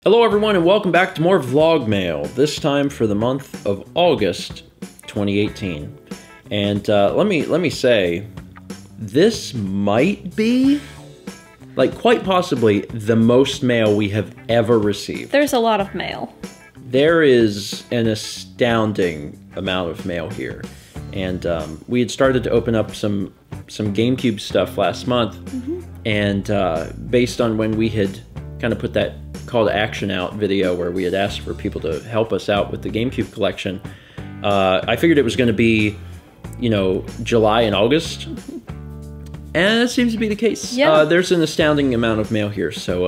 Hello everyone and welcome back to more VlogMail, this time for the month of August 2018. And let me say, this might be, like quite possibly, the most mail we have ever received. There's a lot of mail. There is an astounding amount of mail here. And we had started to open up some GameCube stuff last month. And based on when we had kind of put that call to action out video where we had asked for people to help us out with the GameCube collection, I figured it was going to be, you know, July and August, and that seems to be the case. Yeah. There's an astounding amount of mail here, so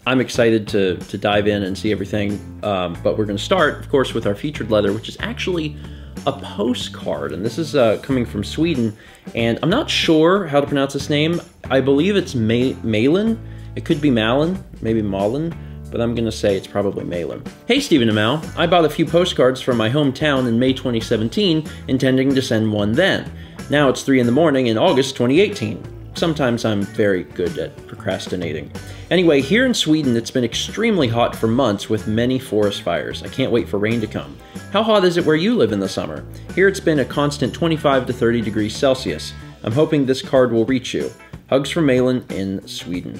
I'm excited to dive in and see everything, but we're going to start, of course, with our featured letter, which is actually a postcard, and this is coming from Sweden, and I'm not sure how to pronounce this name. I believe it's Malin. It could be Malin, maybe Malin, but I'm gonna say it's probably Malin. Hey Stephen and Mal, I bought a few postcards from my hometown in May 2017, intending to send one then. Now it's 3 in the morning in August 2018. Sometimes I'm very good at procrastinating. Anyway, here in Sweden, it's been extremely hot for months with many forest fires. I can't wait for rain to come. How hot is it where you live in the summer? Here it's been a constant 25 to 30 degrees Celsius. I'm hoping this card will reach you. Hugs from Malin in Sweden.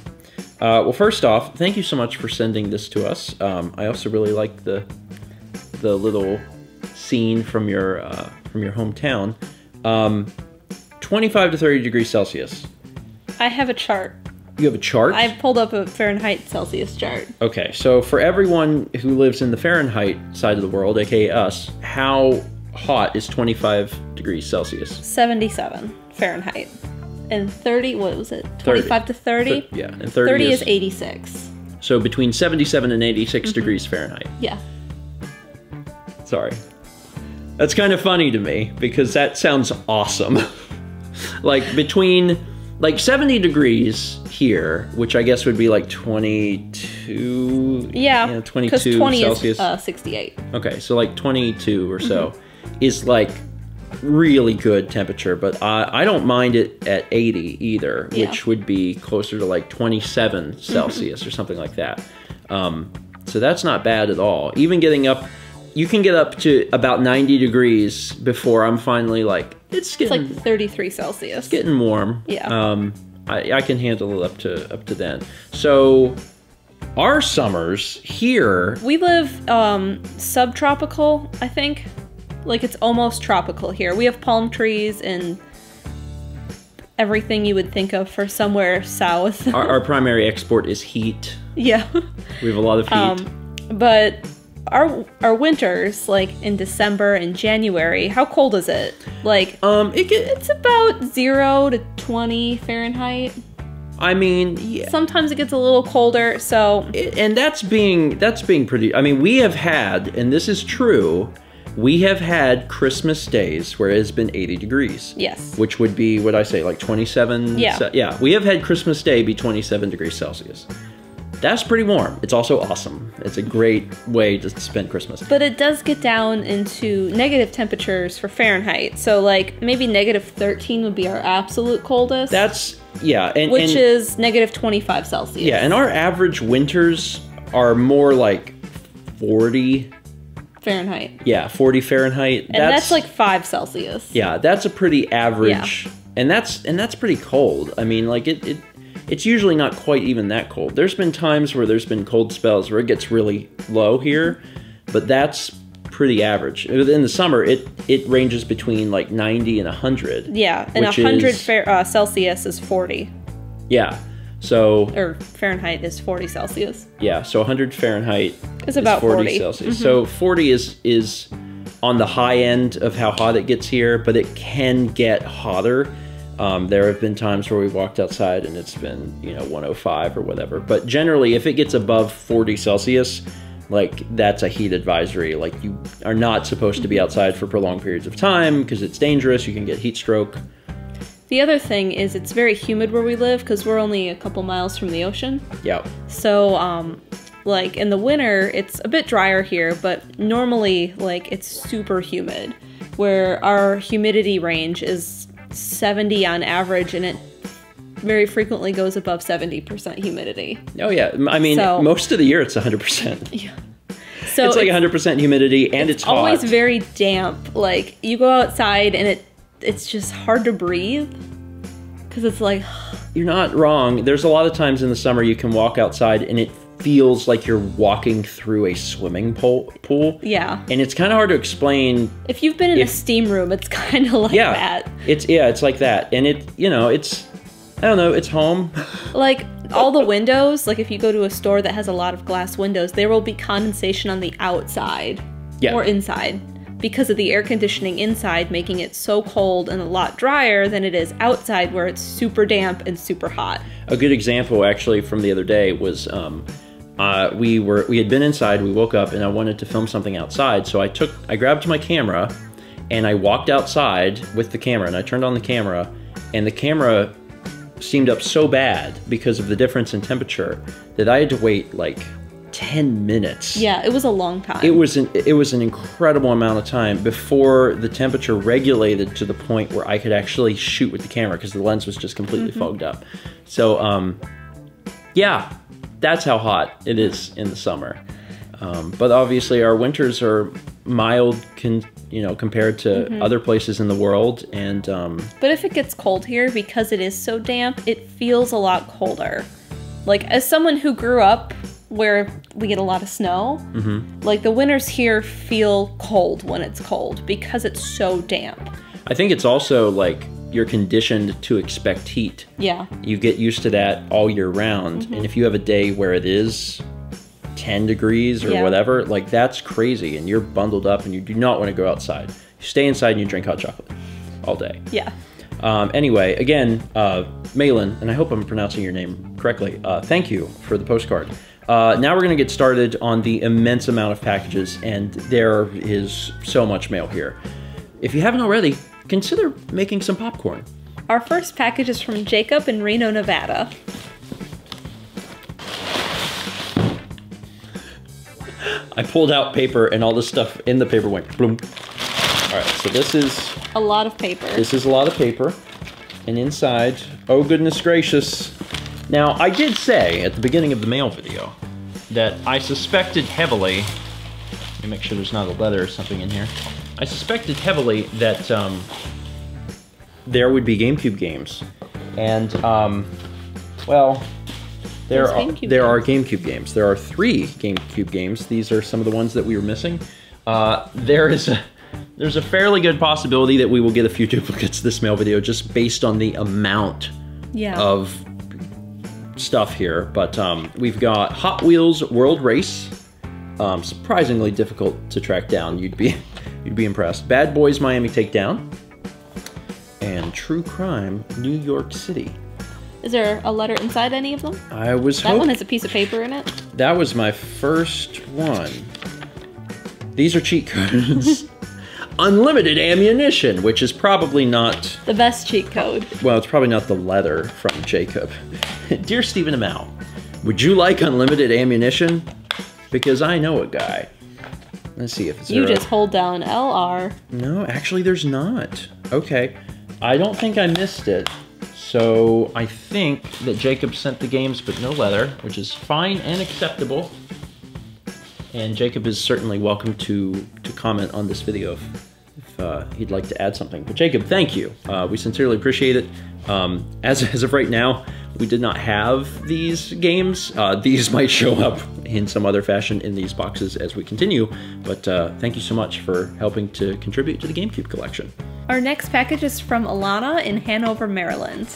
Well, first off, thank you so much for sending this to us. I also really like the little scene from your hometown. 25 to 30 degrees Celsius. I have a chart. You have a chart? I've pulled up a Fahrenheit Celsius chart. Okay, so for everyone who lives in the Fahrenheit side of the world, aka us, how hot is 25 degrees Celsius? 77 Fahrenheit. And 30, what was it? 25 to 30? Yeah, and 30 is 86. So between 77 and 86 degrees Fahrenheit. Yeah. Sorry. That's kind of funny to me, because that sounds awesome. Like, between, like, 70 degrees here, which I guess would be like 22... Yeah, 22 because 20 Celsius. Is 68. Okay, so like 22 or so is like really good temperature, but I don't mind it at 80 either, which would be closer to like 27 Celsius or something like that. So that's not bad at all. Even getting up, you can get up to about 90 degrees before I'm finally like, it's getting... It's like 33 Celsius. It's getting warm. Yeah. I can handle it up to then. So our summers here... We live subtropical, I think. Like, it's almost tropical here. We have palm trees and everything you would think of for somewhere south. Our primary export is heat. Yeah. We have a lot of heat. But our winters, like in December and January, how cold is it? Like, it's about 0 to 20 Fahrenheit. I mean, yeah. Sometimes it gets a little colder, so... And that's being pretty... I mean, we have had, and this is true... We have had Christmas days where it has been 80 degrees. Yes. Which would be, what I say, like 27? Yeah. Yeah, we have had Christmas Day be 27 degrees Celsius. That's pretty warm. It's also awesome. It's a great way to spend Christmas. But it does get down into negative temperatures for Fahrenheit. So, like, maybe negative 13 would be our absolute coldest. That's, yeah. Which is negative 25 Celsius. Yeah, and our average winters are more like 40 Fahrenheit. Yeah, 40 Fahrenheit. And that's like 5 Celsius. Yeah, that's a pretty average, and that's pretty cold. I mean, like it's usually not quite even that cold. There's been times where there's been cold spells where it gets really low here, but that's pretty average. In the summer, it ranges between like 90 and 100. Yeah, and 100 Celsius is 40. Yeah. So, or Fahrenheit is 40 Celsius. Yeah, so 100 Fahrenheit is about 40 Celsius. So 40 is on the high end of how hot it gets here, but it can get hotter. There have been times where we've walked outside and it's been, you know, 105 or whatever. But generally, if it gets above 40 Celsius, like, that's a heat advisory. Like, you are not supposed to be outside for prolonged periods of time because it's dangerous. You can get heat stroke. The other thing is it's very humid where we live because we're only a couple miles from the ocean. Yeah. So, like, in the winter, it's a bit drier here, but normally, like, it's super humid, where our humidity range is 70 on average, and it very frequently goes above 70% humidity. Oh yeah, I mean, most of the year it's 100%. Yeah. So it's like 100% humidity, and it's hot. Always very damp. Like, you go outside and it's just hard to breathe because it's like... You're not wrong. There's a lot of times in the summer you can walk outside and it feels like you're walking through a swimming pool. Yeah. And it's kind of hard to explain. If you've been in a steam room, it's kind of like that. It's like that. And it's I don't know, it's home. Like, all the windows, like if you go to a store that has a lot of glass windows, there will be condensation on the outside or inside because of the air conditioning inside making it so cold and a lot drier than it is outside where it's super damp and super hot. A good example actually from the other day was we had been inside, we woke up and I wanted to film something outside, so I grabbed my camera and I walked outside with the camera and I turned on the camera, and the camera steamed up so bad because of the difference in temperature that I had to wait like 10 minutes. Yeah, it was a long time. It was an incredible amount of time before the temperature regulated to the point where I could actually shoot with the camera because the lens was just completely fogged up. So yeah, that's how hot it is in the summer. But obviously our winters are mild compared to other places in the world. And but if it gets cold here, because it is so damp, it feels a lot colder. Like, as someone who grew up where we get a lot of snow, like the winters here feel cold when it's cold because it's so damp. I think it's also like you're conditioned to expect heat. Yeah. You get used to that all year round. And if you have a day where it is 10 degrees or whatever, like that's crazy, and you're bundled up and you do not want to go outside. You stay inside and you drink hot chocolate all day. Yeah. Anyway, again, Malin, and I hope I'm pronouncing your name correctly, thank you for the postcard. Now we're going to get started on the immense amount of packages, and there is so much mail here. If you haven't already, consider making some popcorn. Our first package is from Jacob in Reno, Nevada. I pulled out paper and all the stuff in the paper went bloom. All right, so this is... a lot of paper. This is a lot of paper. And inside, oh goodness gracious. Now, I did say at the beginning of the mail video that I suspected heavily... Let me make sure there's not a letter or something in here. I suspected heavily that there would be GameCube games. And, well... There are GameCube games. There are 3 GameCube games. These are some of the ones that we were missing. There's a fairly good possibility that we will get a few duplicates this mail video just based on the amount of stuff here. But we've got Hot Wheels World Race. Surprisingly difficult to track down. You'd be impressed. Bad Boys Miami Takedown. And True Crime New York City. Is there a letter inside any of them? I was hoping... That one has a piece of paper in it? That was my first one. These are cheat codes. Unlimited ammunition, which is probably not... the best cheat code. Well, it's probably not the letter from Jacob. Dear Stephen and Mal, would you like unlimited ammunition? Because I know a guy. Let's see if it's... You just hold down LR. No, actually there's not. Okay. I don't think I missed it. So I think that Jacob sent the games but no letter, which is fine and acceptable. And Jacob is certainly welcome to comment on this video if he'd like to add something. But Jacob, thank you. We sincerely appreciate it. As of right now, we did not have these games. These might show up in some other fashion in these boxes as we continue. But thank you so much for helping to contribute to the GameCube collection. Our next package is from Alana in Hanover, Maryland.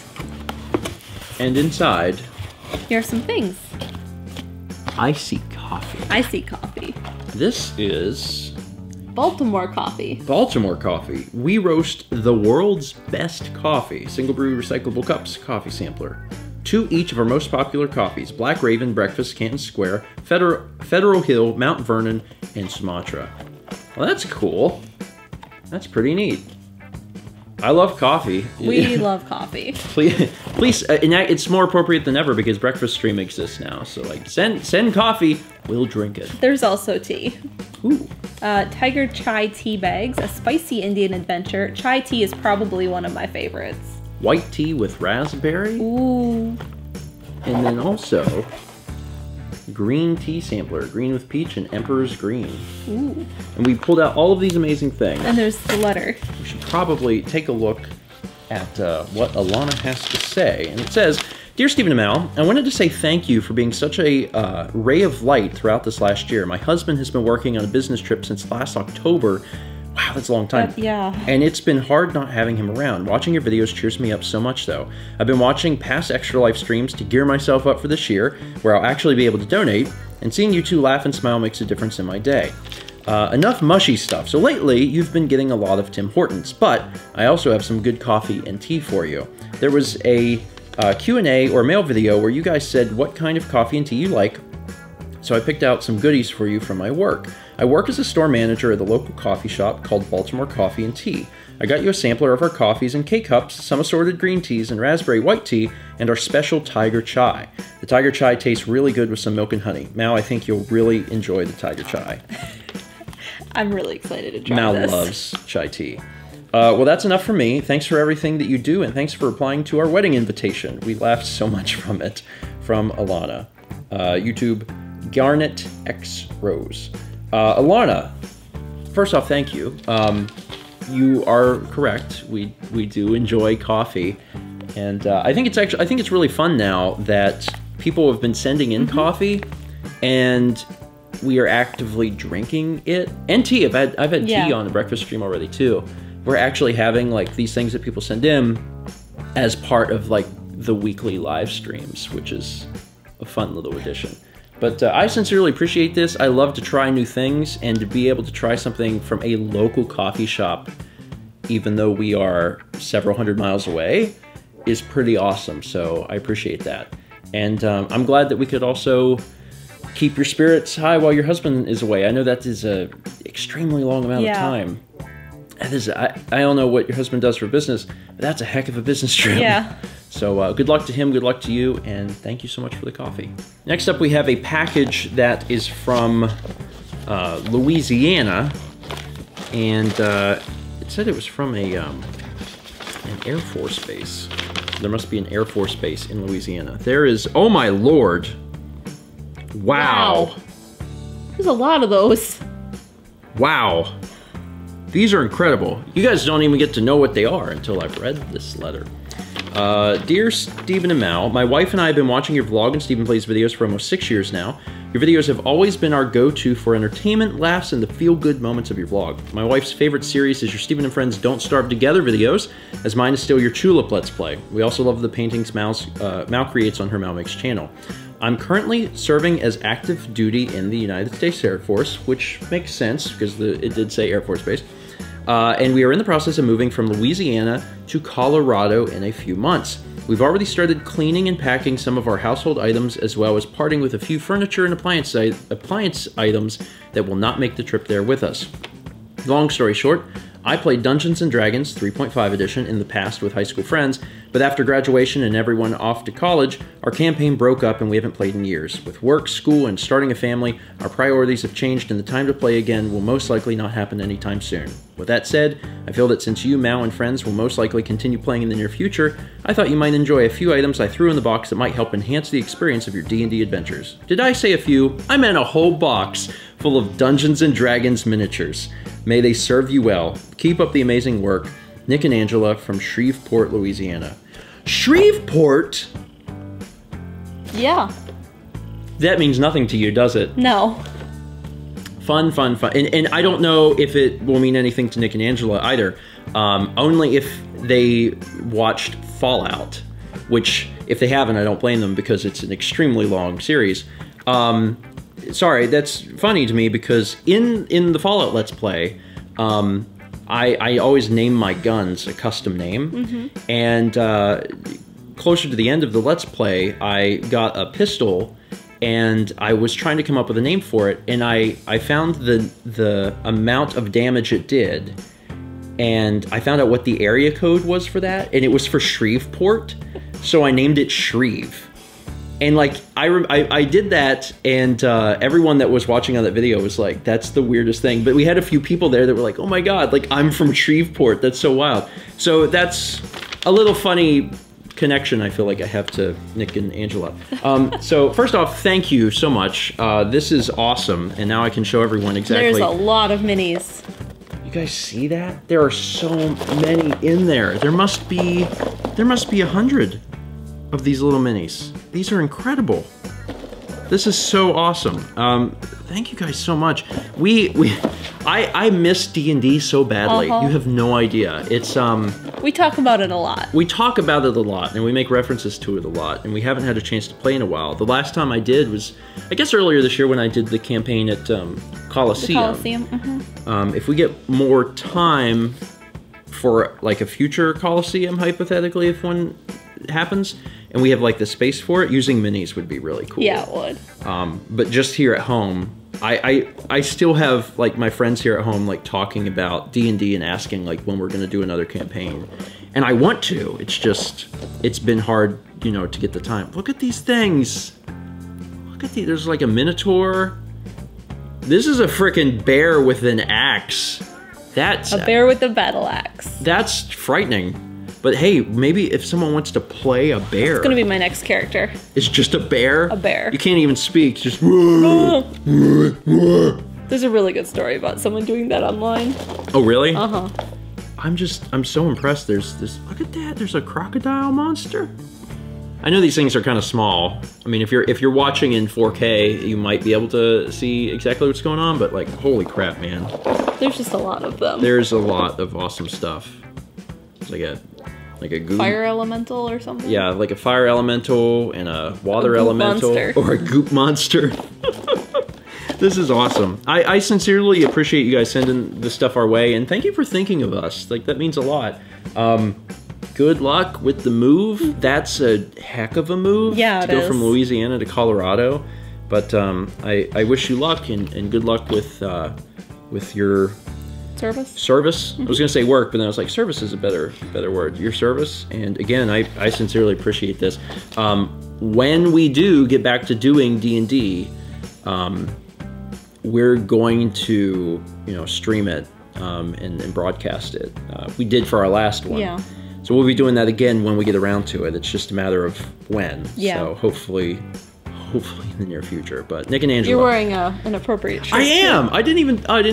And inside... here are some things. Icy coffee. Icy coffee. This is... Baltimore coffee. Baltimore coffee. We roast the world's best coffee. Single brew recyclable cups, coffee sampler. 2 each of our most popular coffees. Black Raven, Breakfast, Canton Square, Federal Hill, Mount Vernon, and Sumatra. Well, that's cool. That's pretty neat. I love coffee. We love coffee. Please, and it's more appropriate than ever because Breakfast Stream exists now. So, like, send coffee, we'll drink it. There's also tea. Ooh. Tiger Chai tea bags, a spicy Indian adventure. Chai tea is probably one of my favorites. white tea with raspberry. Ooh. And then also green tea sampler, green with peach and Emperor's Green. Ooh. And we pulled out all of these amazing things. And there's the letter. We should probably take a look at what Alana has to say. And it says, Dear Stephen and Mal, I wanted to say thank you for being such a ray of light throughout this last year. My husband has been working on a business trip since last October. Wow, that's a long time. Yeah. And it's been hard not having him around. Watching your videos cheers me up so much, though. I've been watching past Extra Life streams to gear myself up for this year, where I'll actually be able to donate, and seeing you two laugh and smile makes a difference in my day. Enough mushy stuff. So lately, you've been getting a lot of Tim Hortons, but I also have some good coffee and tea for you. There was a Q&A or mail video where you guys said what kind of coffee and tea you like, so I picked out some goodies for you from my work. I work as a store manager at the local coffee shop called Baltimore Coffee and Tea. I got you a sampler of our coffees and K-Cups, some assorted green teas and raspberry white tea, and our special Tiger Chai. The Tiger Chai tastes really good with some milk and honey. Mal, I think you'll really enjoy the Tiger Chai. I'm really excited to try Mal this. loves chai tea. Well, that's enough for me. Thanks for everything that you do, and thanks for replying to our wedding invitation. We laughed so much from it. From Alana. YouTube, Garnet X Rose. Alana, first off, thank you. You are correct. We do enjoy coffee, and I think it's really fun now that people have been sending in coffee, and we are actively drinking it. And tea. I've had tea on the breakfast stream already too. We're actually having like these things that people send in as part of like the weekly live streams, which is a fun little addition. But I sincerely appreciate this. I love to try new things, and to be able to try something from a local coffee shop, even though we are several hundred miles away, is pretty awesome. So I appreciate that. And I'm glad that we could also keep your spirits high while your husband is away. I know that is a extremely long amount of time. I don't know what your husband does for business, but that's a heck of a business trip. Yeah. So good luck to him, good luck to you, and thank you so much for the coffee. Next up, we have a package that is from Louisiana, and it said it was from an Air Force base. There must be an Air Force base in Louisiana. There is, oh my lord. Wow. There's a lot of those. Wow. These are incredible. You guys don't even get to know what they are until I've read this letter. Dear Stephen and Mal, my wife and I have been watching your vlog and Stephen Plays videos for almost 6 years now. Your videos have always been our go-to for entertainment, laughs, and the feel-good moments of your vlog. My wife's favorite series is your Stephen and Friends Don't Starve Together videos, as mine is still your Tulip Let's Play. We also love the paintings Mal creates on her Mal Makes channel. I'm currently serving as active duty in the United States Air Force, which makes sense because it did say Air Force Base. And we are in the process of moving from Louisiana to Colorado in a few months. We've already started cleaning and packing some of our household items, as well as parting with a few furniture and appliance items that will not make the trip there with us. Long story short, I played Dungeons & Dragons 3.5 edition in the past with high school friends, but after graduation and everyone off to college, our campaign broke up and we haven't played in years. With work, school, and starting a family, our priorities have changed and the time to play again will most likely not happen anytime soon. With that said, I feel that since you, Mal, and friends will most likely continue playing in the near future, I thought you might enjoy a few items I threw in the box that might help enhance the experience of your D&D adventures. Did I say a few? I meant a whole box full of Dungeons & Dragons miniatures. May they serve you well. Keep up the amazing work. Nick and Angela from Shreveport, Louisiana. Shreveport? Yeah. That means nothing to you, does it? No. Fun, fun, fun. And I don't know if it will mean anything to Nick and Angela either. Only if they watched Fallout, which, if they haven't, I don't blame them because it's an extremely long series. Sorry, that's funny to me because in the Fallout Let's Play, I always name my guns a custom name. And closer to the end of the Let's Play, I got a pistol and I was trying to come up with a name for it, and I found the amount of damage it did, and I found out what the area code was for that, and it was for Shreveport, so I named it Shreve. And like I did that, and everyone that was watching on that video was like, "That's the weirdest thing." But we had a few people there that were like, "Oh my god, like I'm from Shreveport. That's so wild." So that's a little funny connection I feel like I have to Nick and Angela. So first off, thank you so much. This is awesome, and now I can show everyone exactly. There's a lot of minis. You guys see that? There are so many in there. There must be 100 of these little minis. These are incredible. This is so awesome. Thank you guys so much. I miss D&D so badly. You have no idea. It's we talk about it a lot. We talk about it a lot, and we make references to it a lot, and we haven't had a chance to play in a while. The last time I did was, I guess, earlier this year when I did the campaign at Coliseum. The Coliseum. If we get more time for like a future Coliseum, hypothetically, if one happens, and we have like the space for it, using minis would be really cool. Yeah, it would. But just here at home, I still have like my friends here at home like talking about D&D and asking like when we're gonna do another campaign, and I want to. It's just it's been hard, you know, to get the time. Look at these things. Look at these. There's like a minotaur. This is a freaking bear with an axe. That's a bear with a battle axe. That's frightening. But hey, maybe if someone wants to play a bear. It's gonna be my next character. It's just a bear? A bear. You can't even speak, just... There's a really good story about someone doing that online. Oh, really? Uh-huh. I'm so impressed. There's this, look at that, there's a crocodile monster. I know these things are kind of small. I mean, if you're watching in 4K, you might be able to see exactly what's going on, but like, holy crap, man. There's just a lot of them. There's a lot of awesome stuff. It's like a goop. Fire elemental or something? Yeah, like a fire elemental and a water elemental. Monster. Or a goop monster. This is awesome. I sincerely appreciate you guys sending this stuff our way, and thank you for thinking of us. Like, that means a lot. Good luck with the move. That's a heck of a move. Yeah, to go from Louisiana to Colorado. But I wish you luck, and good luck with your... Service? I was gonna say work, but then I was like, service is a better word. Your service. And again, I sincerely appreciate this. When we do get back to doing D&D, we're going to, you know, stream it and broadcast it. We did for our last one. Yeah. So we'll be doing that again when we get around to it. It's just a matter of when. Yeah. So hopefully in the near future. But Nick and Angela, you're wearing an appropriate shirt. I am. Too. I didn't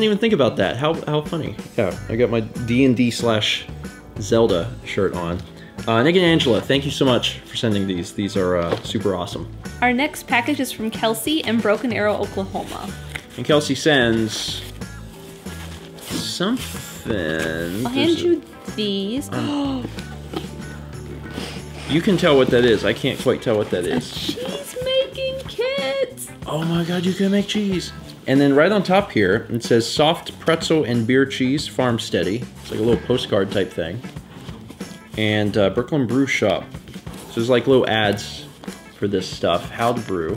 even think about that. How funny. Yeah, I got my D&D/Zelda shirt on. Nick and Angela, thank you so much for sending these. These are super awesome. Our next package is from Kelsey in Broken Arrow, Oklahoma. And Kelsey sends something. I'll hand you these. You can tell what that is. I can't quite tell what that is. Cheese making kit. Oh my god, you can make cheese. And then right on top here, it says soft pretzel and beer cheese, farm steady. It's like a little postcard type thing. And Brooklyn Brew Shop. So there's like little ads for this stuff. How to brew.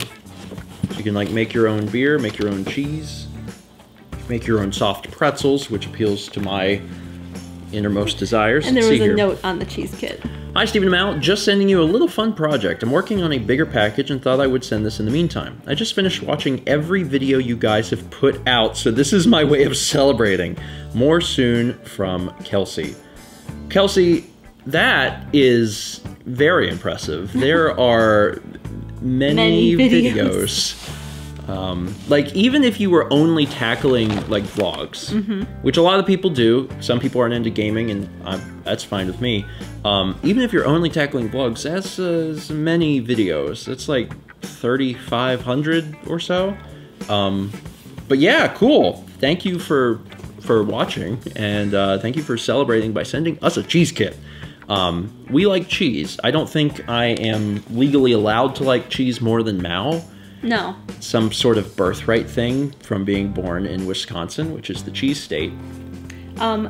So you can like make your own beer, make your own cheese, make your own soft pretzels, which appeals to my innermost desires. And there was a note on the cheese kit. Hi, Stephen Mal. Just sending you a little fun project. I'm working on a bigger package and thought I would send this in the meantime. I just finished watching every video you guys have put out, so this is my way of celebrating. More soon from Kelsey. Kelsey, that is very impressive. There are many videos. Like, even if you were only tackling like vlogs, which a lot of people do, some people aren't into gaming, and that's fine with me. Even if you're only tackling vlogs, that's many videos. That's like 3,500 or so. But yeah, cool. Thank you for watching, and thank you for celebrating by sending us a cheese kit. We like cheese. I don't think I am legally allowed to like cheese more than Mal. No. Some sort of birthright thing from being born in Wisconsin, which is the cheese state.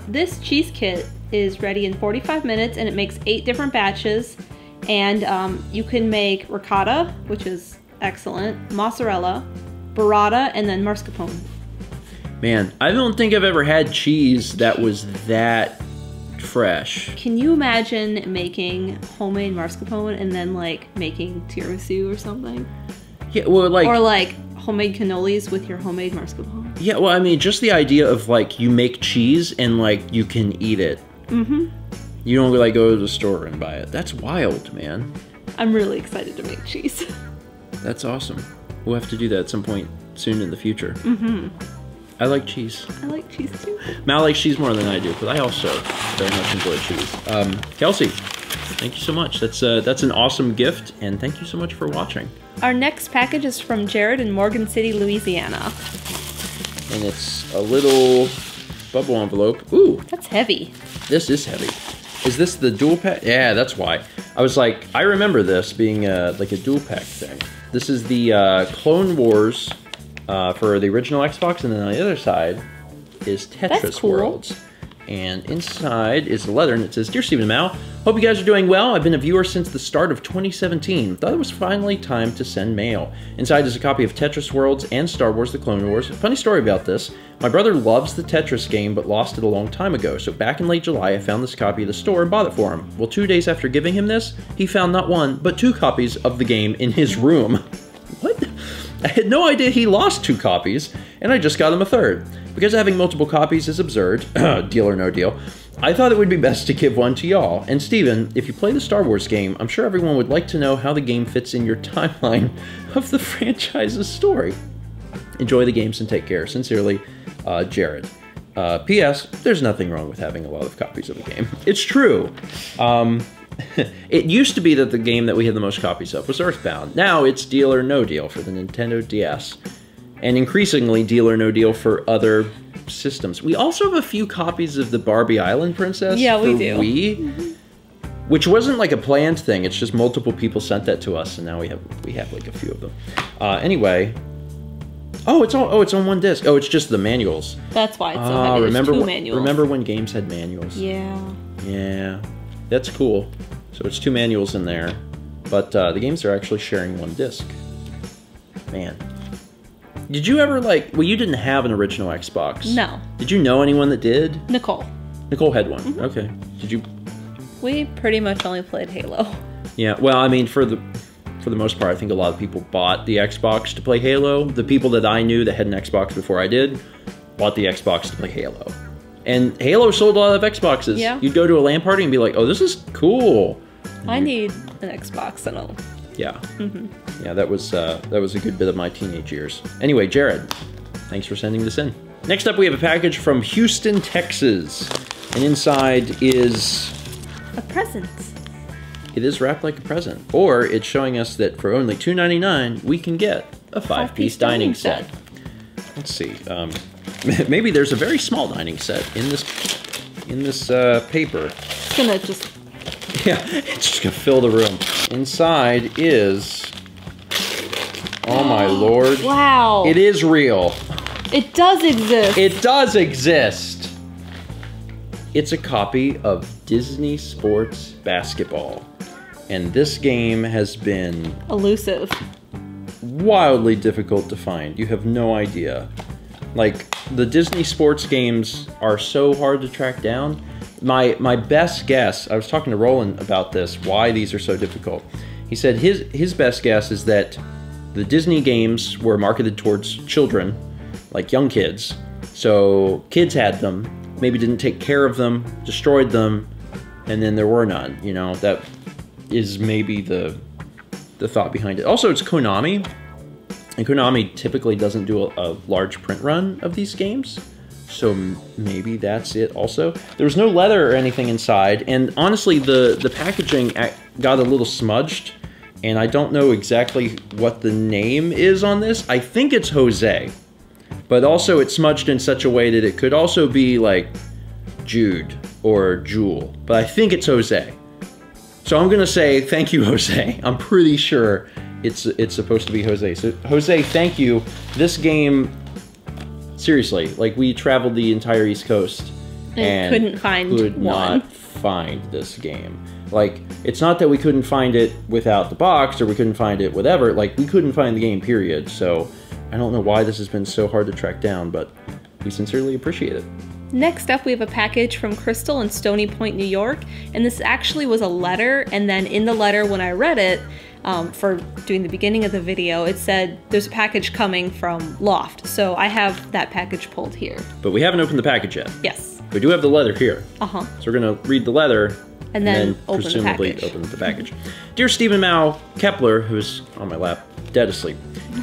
This cheese kit is ready in 45 minutes, and it makes 8 different batches. And you can make ricotta, which is excellent, mozzarella, burrata, and then mascarpone. Man, I don't think I've ever had cheese that was that fresh. Can you imagine making homemade mascarpone and then like making tiramisu or something? Yeah, well, like... Or like homemade cannolis with your homemade mascarpone. Yeah, well, I mean, just the idea of like you make cheese and like you can eat it. You don't like go to the store and buy it. That's wild, man. I'm really excited to make cheese. That's awesome. We'll have to do that at some point soon in the future. Mm-hmm. I like cheese. I like cheese too. Mal likes cheese more than I do, but I also very much enjoy cheese. Kelsey, thank you so much. That's an awesome gift, and thank you so much for watching. Our next package is from Jared in Morgan City, Louisiana. And it's a little bubble envelope. Ooh. That's heavy. This is heavy. Is this the dual pack? Yeah, that's why. I was like, I remember this being like a dual pack thing. This is the Clone Wars for the original Xbox, and then on the other side is Tetris Worlds. And inside is the letter, and it says, Dear Stephen and Mal, hope you guys are doing well. I've been a viewer since the start of 2017. Thought it was finally time to send mail. Inside is a copy of Tetris Worlds and Star Wars The Clone Wars. Funny story about this. My brother loves the Tetris game, but lost it a long time ago. So back in late July, I found this copy at the store and bought it for him. Well, 2 days after giving him this, he found not one, but 2 copies of the game in his room. What? I had no idea he lost 2 copies, and I just got him a 3rd. Because having multiple copies is absurd, deal or no deal, I thought it would be best to give one to y'all. And Steven, if you play the Star Wars game, I'm sure everyone would like to know how the game fits in your timeline of the franchise's story. Enjoy the games and take care. Sincerely, Jared. P.S. There's nothing wrong with having a lot of copies of a game. It's true. It used to be that the game that we had the most copies of was Earthbound. Now it's Deal or No Deal for the Nintendo DS. And increasingly Deal or No Deal for other systems. We also have a few copies of the Barbie Island Princess for we do. Wii, which wasn't like a planned thing. It's just multiple people sent that to us, and now we have like a few of them. Anyway, it's on one disc. Oh, it's just the manuals. That's why it's so heavy. Remember, There's 2 manuals. Remember when games had manuals? Yeah. Yeah, that's cool. So it's 2 manuals in there, but the games are actually sharing 1 disc. Man. Did you ever well, you didn't have an original Xbox. No. Did you know anyone that did? Nicole. Nicole had one. Mm-hmm. Okay. Did you? We pretty much only played Halo. Yeah. Well, I mean, for the most part, I think a lot of people bought the Xbox to play Halo. The people that I knew that had an Xbox before I did bought the Xbox to play Halo. And Halo sold a lot of Xboxes. Yeah. You'd go to a LAN party and be like, "Oh, this is cool." I need an Xbox and all. Yeah. Mm-hmm. Yeah, that was a good bit of my teenage years. Anyway, Jared, thanks for sending this in. Next up, we have a package from Houston, Texas. And inside is... a present. It is wrapped like a present. Or it's showing us that for only $2.99, we can get a 5-piece dining set. Let's see. Maybe there's a very small dining set in this paper. It's gonna just... Yeah, it's just gonna fill the room. Inside is... Oh my lord. Wow. It is real. It does exist. It does exist. It's a copy of Disney Sports Basketball. And this game has been... elusive. Wildly difficult to find. You have no idea. Like, the Disney sports games are so hard to track down. My best guess, I was talking to Roland about this, why these are so difficult. He said his best guess is that the Disney games were marketed towards children, like young kids. So kids had them, maybe didn't take care of them, destroyed them, and then there were none. You know, that is maybe the thought behind it. Also, it's Konami, and Konami typically doesn't do a large print run of these games. So maybe that's it also. There was no leather or anything inside, and honestly, the packaging got a little smudged, and I don't know exactly what the name is on this. I think it's Jose, but also it's smudged in such a way that it could also be like Jude or Jewel, but I think it's Jose. So I'm gonna say thank you, Jose. I'm pretty sure it's supposed to be Jose. So Jose, thank you. This game... Seriously, like, we traveled the entire East Coast and could not find this game. Like, it's not that we couldn't find it without the box or we couldn't find it whatever. Like, we couldn't find the game, period. So I don't know why this has been so hard to track down, but we sincerely appreciate it. Next up, we have a package from Crystal in Stony Point, New York. And this actually was a letter. And then in the letter, when I read it, for doing the beginning of the video, it said there's a package coming from Loft. So I have that package pulled here. But we haven't opened the package yet. Yes. We do have the leather here. Uh-huh. So we're going to read the leather and then presumably open the package. Dear Stephen Mao Kepler, who's on my lap, dead asleep,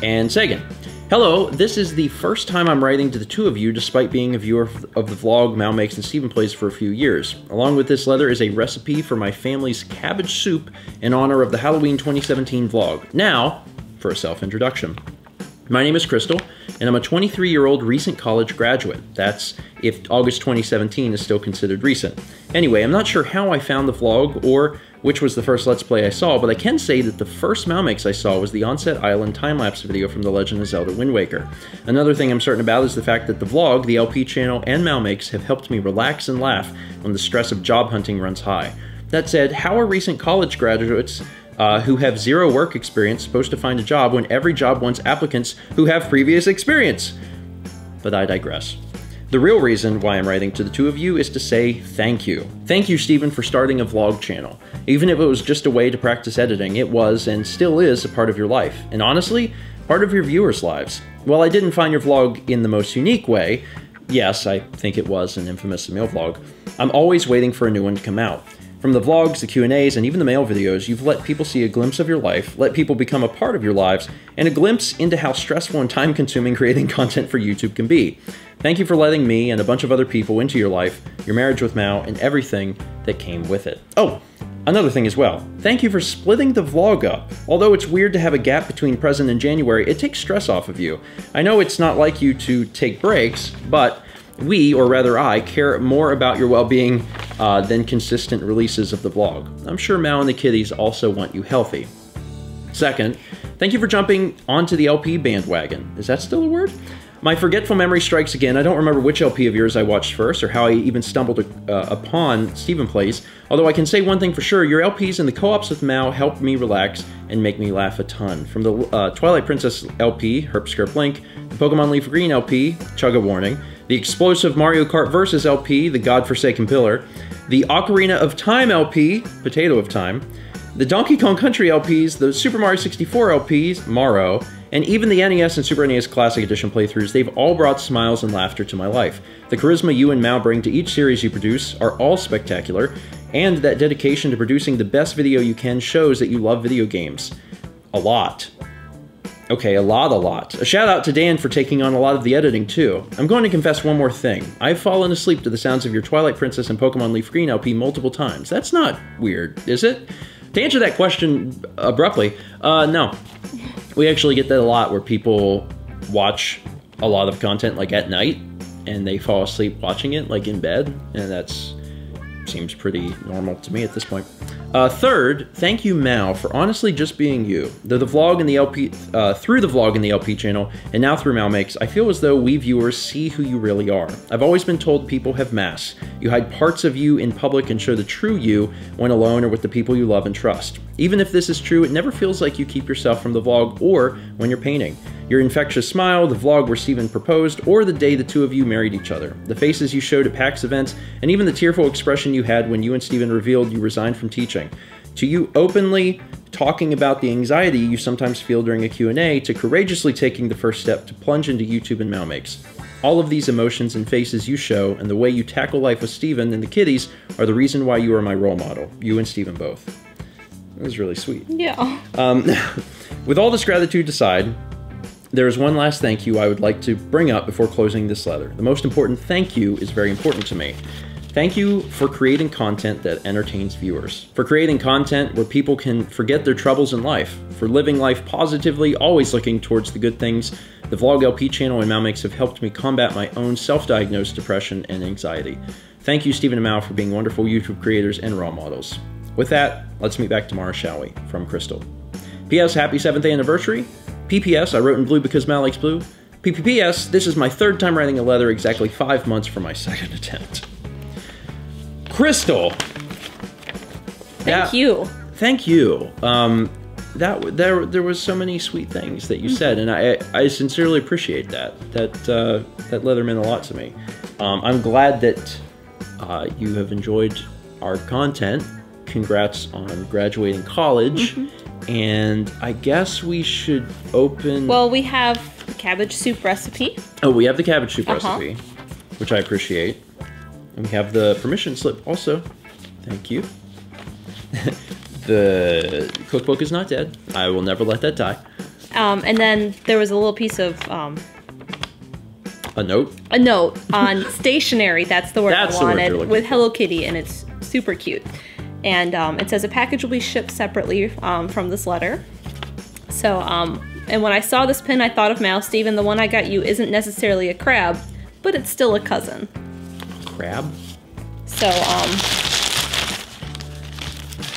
and Sagan. Hello, this is the first time I'm writing to the two of you despite being a viewer of the vlog Mal Makes and Stephen Plays for a few years. Along with this letter is a recipe for my family's cabbage soup in honor of the Halloween 2017 vlog. Now, for a self-introduction. My name is Crystal, and I'm a 23-year-old recent college graduate. That's if August 2017 is still considered recent. Anyway, I'm not sure how I found the vlog or which was the first Let's Play I saw, but I can say that the first Mal Makes I saw was the Onset Island time-lapse video from The Legend of Zelda Wind Waker. Another thing I'm certain about is the fact that the vlog, the LP channel, and Mal Makes have helped me relax and laugh when the stress of job hunting runs high. That said, how are recent college graduates who have zero work experience supposed to find a job when every job wants applicants who have previous experience? But I digress. The real reason why I'm writing to the two of you is to say thank you. Thank you, Stephen, for starting a vlog channel. Even if it was just a way to practice editing, it was and still is a part of your life. And honestly, part of your viewers' lives. While I didn't find your vlog in the most unique way, yes, I think it was an infamous mail vlog, I'm always waiting for a new one to come out. From the vlogs, the Q&As, and even the mail videos, you've let people see a glimpse of your life, let people become a part of your lives, and a glimpse into how stressful and time-consuming creating content for YouTube can be. Thank you for letting me and a bunch of other people into your life, your marriage with Mao, and everything that came with it. Oh, another thing as well. Thank you for splitting the vlog up. Although it's weird to have a gap between present and January, it takes stress off of you. I know it's not like you to take breaks, but we, or rather I, care more about your well-being than consistent releases of the vlog. I'm sure Mao and the kiddies also want you healthy. Second, thank you for jumping onto the LP bandwagon. Is that still a word? My forgetful memory strikes again. I don't remember which LP of yours I watched first, or how I even stumbled upon Stephen Plays, although I can say one thing for sure, your LPs and the co-ops with Mao helped me relax and make me laugh a ton. From the Twilight Princess LP, Herp Skirp Link, the Pokemon Leaf Green LP, Chugga Warning, the explosive Mario Kart Vs. LP, the Godforsaken Pillar, the Ocarina of Time LP, Potato of Time, the Donkey Kong Country LPs, the Super Mario 64 LPs, Maro, and even the NES and Super NES Classic Edition playthroughs, they've all brought smiles and laughter to my life. The charisma you and Mao bring to each series you produce are all spectacular, and that dedication to producing the best video you can shows that you love video games. A lot. Okay, a lot. A shout out to Dan for taking on a lot of the editing too. I'm going to confess one more thing. I've fallen asleep to the sounds of your Twilight Princess and Pokemon Leaf Green LP multiple times. That's not weird, is it? To answer that question abruptly, no. We actually get that a lot where people watch a lot of content like at night and they fall asleep watching it like in bed, and that's seems pretty normal to me at this point. Third, thank you, Mao, for honestly just being you. Though the vlog and the LP, through the vlog and the LP channel, and now through Mal Makes, I feel as though we viewers see who you really are. I've always been told people have masks. You hide parts of you in public and show the true you when alone or with the people you love and trust. Even if this is true, it never feels like you keep yourself from the vlog or when you're painting. Your infectious smile, the vlog where Stephen proposed, or the day the two of you married each other. The faces you showed at PAX events, and even the tearful expression you had when you and Stephen revealed you resigned from teaching. To you openly talking about the anxiety you sometimes feel during a Q&A, to courageously taking the first step to plunge into YouTube and Mal Makes. All of these emotions and faces you show, and the way you tackle life with Stephen and the kiddies, are the reason why you are my role model. You and Stephen both. That was really sweet. Yeah. With all this gratitude aside, there is one last thank you I would like to bring up before closing this letter. The most important thank you is very important to me. Thank you for creating content that entertains viewers. For creating content where people can forget their troubles in life. For living life positively, always looking towards the good things. The Vlog LP channel and Mal Makes have helped me combat my own self-diagnosed depression and anxiety. Thank you, Stephen and Mal, for being wonderful YouTube creators and role models. With that, let's meet back tomorrow, shall we? From Crystal. P.S. Happy 7th anniversary. P.P.S. I wrote in blue because Mal likes blue. P.P.P.S. This is my third time writing a letter, exactly 5 months from my second attempt. Crystal! Thank you. Thank you. There was so many sweet things that you said, and I sincerely appreciate that. That letter meant a lot to me. I'm glad that you have enjoyed our content. Congrats on graduating college. And I guess we should open... Well, we have the cabbage soup recipe. Oh, we have the cabbage soup recipe, which I appreciate. And we have the permission slip also. Thank you. The cookbook is not dead. I will never let that die. And then there was a little piece of... a note? A note on stationery. That's the word I wanted. With Hello Kitty, and it's super cute. And it says a package will be shipped separately from this letter. So, and when I saw this pin, I thought of Mouse. Steven, the one I got you isn't necessarily a crab, but it's still a cousin. Crab? So,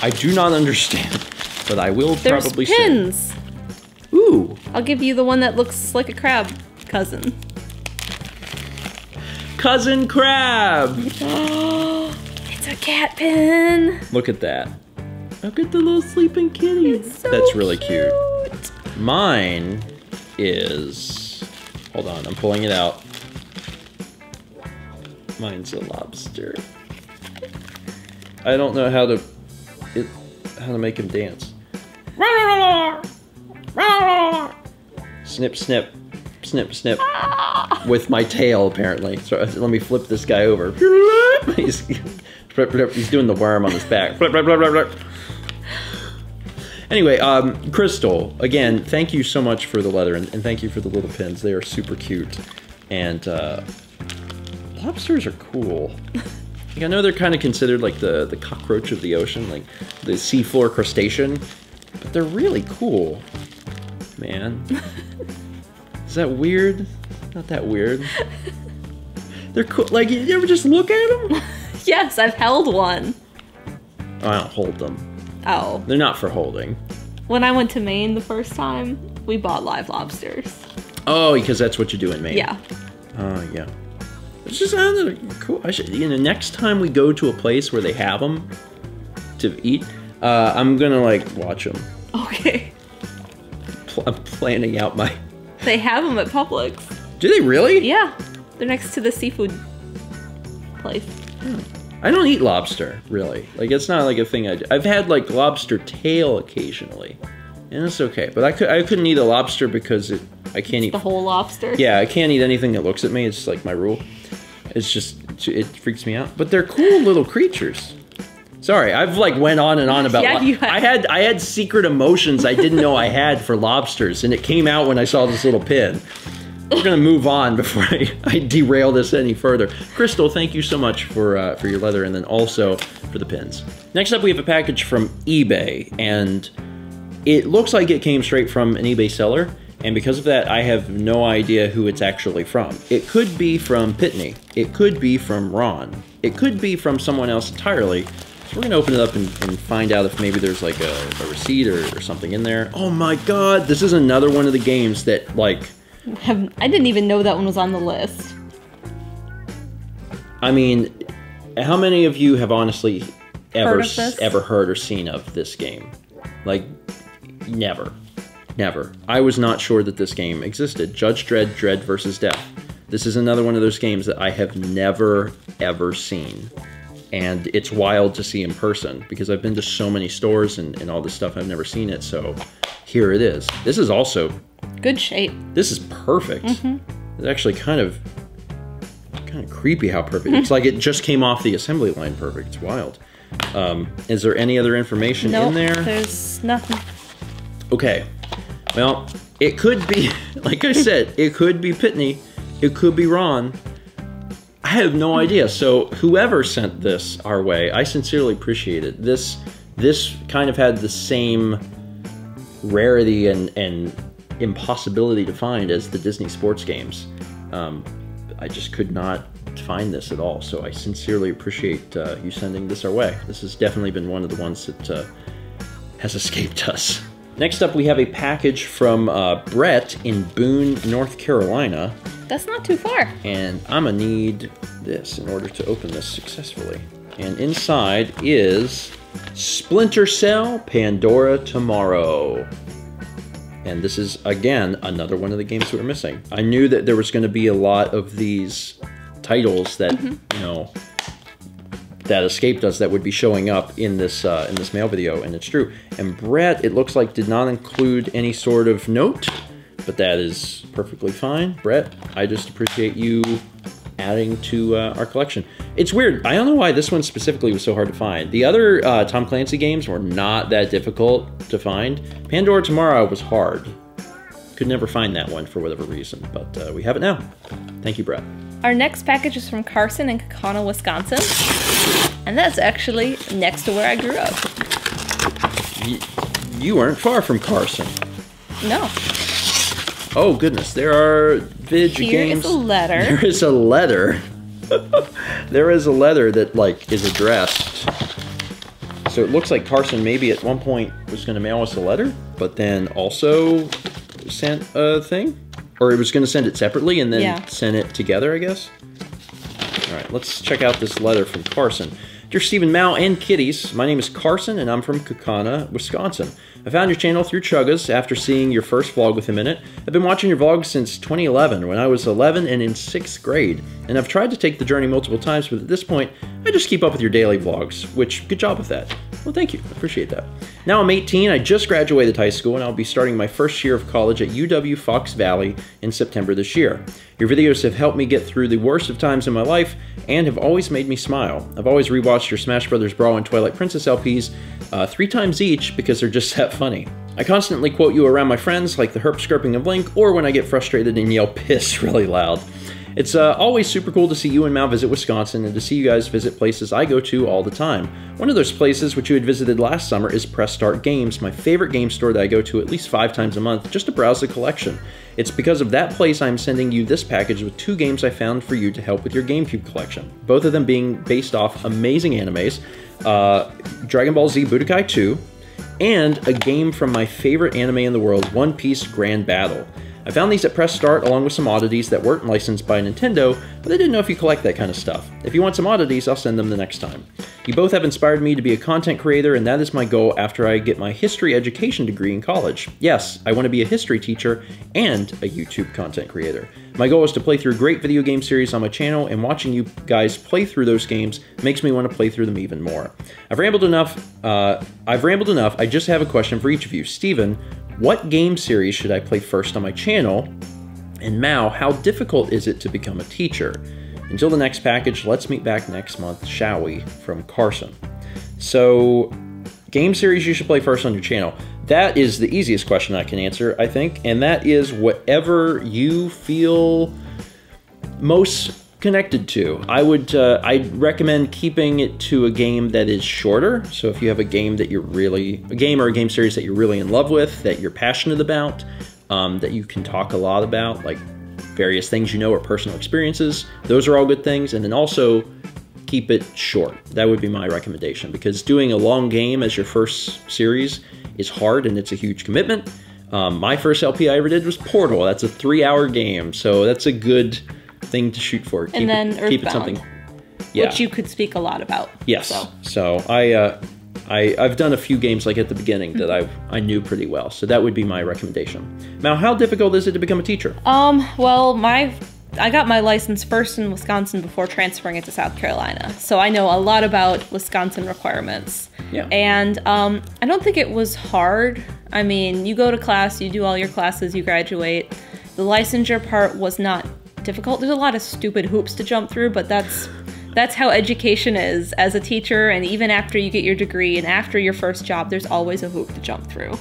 I do not understand, but I will probably say. There's pins! Ooh! I'll give you the one that looks like a crab cousin. Cousin Crab! It's a cat pin! Look at that. Look at the little sleeping kitty. It's so That's really cute. Mine is... Hold on, I'm pulling it out. Mine's a lobster. I don't know how to make him dance. Snip, snip, snip, snip. With my tail, apparently. So let me flip this guy over. He's doing the worm on his back. Anyway, Crystal, again, thank you so much for the letter, and thank you for the little pins. They are super cute. And lobsters are cool. Like, I know they're kind of considered like the cockroach of the ocean, like the seafloor crustacean, but they're really cool, man. Is that weird? Not that weird. They're cool. Like, you ever just look at them? Yes, I've held one. I don't hold them. Oh. They're not for holding. When I went to Maine the first time, we bought live lobsters. Oh, because that's what you do in Maine. Yeah. Oh, yeah. It's just cool. I should, next time we go to a place where they have them to eat, I'm gonna like watch them. Okay. I'm planning out my. They have them at Publix. Do they really? Yeah, they're next to the seafood place. I don't eat lobster, really. Like, it's not like a thing I do. I've had like lobster tail occasionally, and it's okay. But I couldn't eat a lobster because I can't eat the whole lobster. Yeah, I can't eat anything that looks at me. It's like my rule. It's just, it freaks me out. But they're cool little creatures. Sorry, I've like went on and on about. Yeah, you have. I had secret emotions I didn't know I had for lobsters, and it came out when I saw this little pin. We're gonna move on before I derail this any further. Crystal, thank you so much for your letter, and then also for the pins. Next up, we have a package from eBay, and it looks like it came straight from an eBay seller. And because of that, I have no idea who it's actually from. It could be from Pitney. It could be from Ron. It could be from someone else entirely. So we're gonna open it up and find out if maybe there's like a receipt or something in there. Oh my god, this is another one of the games that like... I didn't even know that one was on the list. I mean, how many of you have honestly ever heard or seen of this game? Like, never. Never. I was not sure that this game existed. Judge Dredd, Dredd vs. Death. This is another one of those games that I have never, ever seen. And it's wild to see in person, because I've been to so many stores and all this stuff, I've never seen it, so here it is. This is also... good shape. This is perfect. It's actually kind of creepy how perfect. It's like it just came off the assembly line perfect. It's wild. Is there any other information in there? There's nothing. Okay. Well, it could be, like I said, it could be Pitney, it could be Ron. I have no idea. So whoever sent this our way, I sincerely appreciate it. This kind of had the same rarity and impossibility to find as the Disney sports games. I just could not find this at all. So I sincerely appreciate you sending this our way. This has definitely been one of the ones that has escaped us. Next up, we have a package from Brett in Boone, North Carolina. That's not too far. And I'm gonna need this in order to open this successfully. And inside is Splinter Cell Pandora Tomorrow. And this is, again, another one of the games that we're missing. I knew that there was gonna be a lot of these titles that, you know, that escaped us that would be showing up in this mail video, and it's true. And Brett, it looks like, did not include any sort of note, but that is perfectly fine. Brett, I just appreciate you adding to our collection. It's weird. I don't know why this one specifically was so hard to find. The other Tom Clancy games were not that difficult to find. Pandora Tomorrow was hard. Could never find that one for whatever reason, but we have it now. Thank you, Brett. Our next package is from Carson in Kaukauna, Wisconsin. And that's actually next to where I grew up. You weren't far from Carson. No. Oh, goodness. There are video games. Here is a letter. There is a letter. There is a letter that, like, is addressed. So it looks like Carson maybe at one point was going to mail us a letter, but then also sent a thing? Or it was going to send it separately and then send it together, I guess? All right, let's check out this letter from Carson. Dear Stephen, Mal, and Kitties, my name is Carson, and I'm from Kaukauna, Wisconsin. I found your channel through Chuggas after seeing your first vlog within a minute. I've been watching your vlogs since 2011, when I was 11 and in 6th grade, and I've tried to take the journey multiple times, but at this point, I just keep up with your daily vlogs, which, good job with that. Well, thank you. I appreciate that. Now I'm 18, I just graduated high school, and I'll be starting my first year of college at UW Fox Valley in September this year. Your videos have helped me get through the worst of times in my life and have always made me smile. I've always rewatched your Smash Bros. Brawl and Twilight Princess LPs 3 times each because they're just that funny. I constantly quote you around my friends like the herp skirping of Link or when I get frustrated and yell piss really loud. It's always super cool to see you and Mal visit Wisconsin and to see you guys visit places I go to all the time. One of those places which you had visited last summer is Press Start Games, my favorite game store that I go to at least 5 times a month just to browse the collection. It's because of that place I'm sending you this package with 2 games I found for you to help with your GameCube collection. Both of them being based off amazing animes, Dragon Ball Z Budokai 2, and a game from my favorite anime in the world, One Piece Grand Battle. I found these at Press Start along with some oddities that weren't licensed by Nintendo, but I didn't know if you collect that kind of stuff. If you want some oddities, I'll send them the next time. You both have inspired me to be a content creator, and that is my goal after I get my history education degree in college. Yes, I want to be a history teacher and a YouTube content creator. My goal is to play through great video game series on my channel, and watching you guys play through those games makes me want to play through them even more. I've rambled enough. I just have a question for each of you. Steven, what game series should I play first on my channel? And Mal, how difficult is it to become a teacher? Until the next package, let's meet back next month, shall we? From Carson. So, game series you should play first on your channel. That is the easiest question I can answer, I think, and that is whatever you feel most connected to. I'd recommend keeping it to a game that is shorter. So if you have a game that you're really, a game or a game series that you're really in love with, that you're passionate about, that you can talk a lot about, like various things you know or personal experiences, those are all good things. And then also keep it short. That would be my recommendation, because doing a long game as your first series is hard and it's a huge commitment. My first LP I ever did was Portal. That's a 3-hour game, so that's a good thing to shoot for. Keep it something, which you could speak a lot about. Yes. So I've done a few games like at the beginning that I knew pretty well. So that would be my recommendation. Now, how difficult is it to become a teacher? Well, I got my license first in Wisconsin before transferring it to South Carolina. So I know a lot about Wisconsin requirements. Yeah. And I don't think it was hard. I mean, you go to class, you do all your classes, you graduate. The licensure part was not difficult. There's a lot of stupid hoops to jump through, but that's how education is as a teacher, and even after you get your degree and after your first job, there's always a hoop to jump through.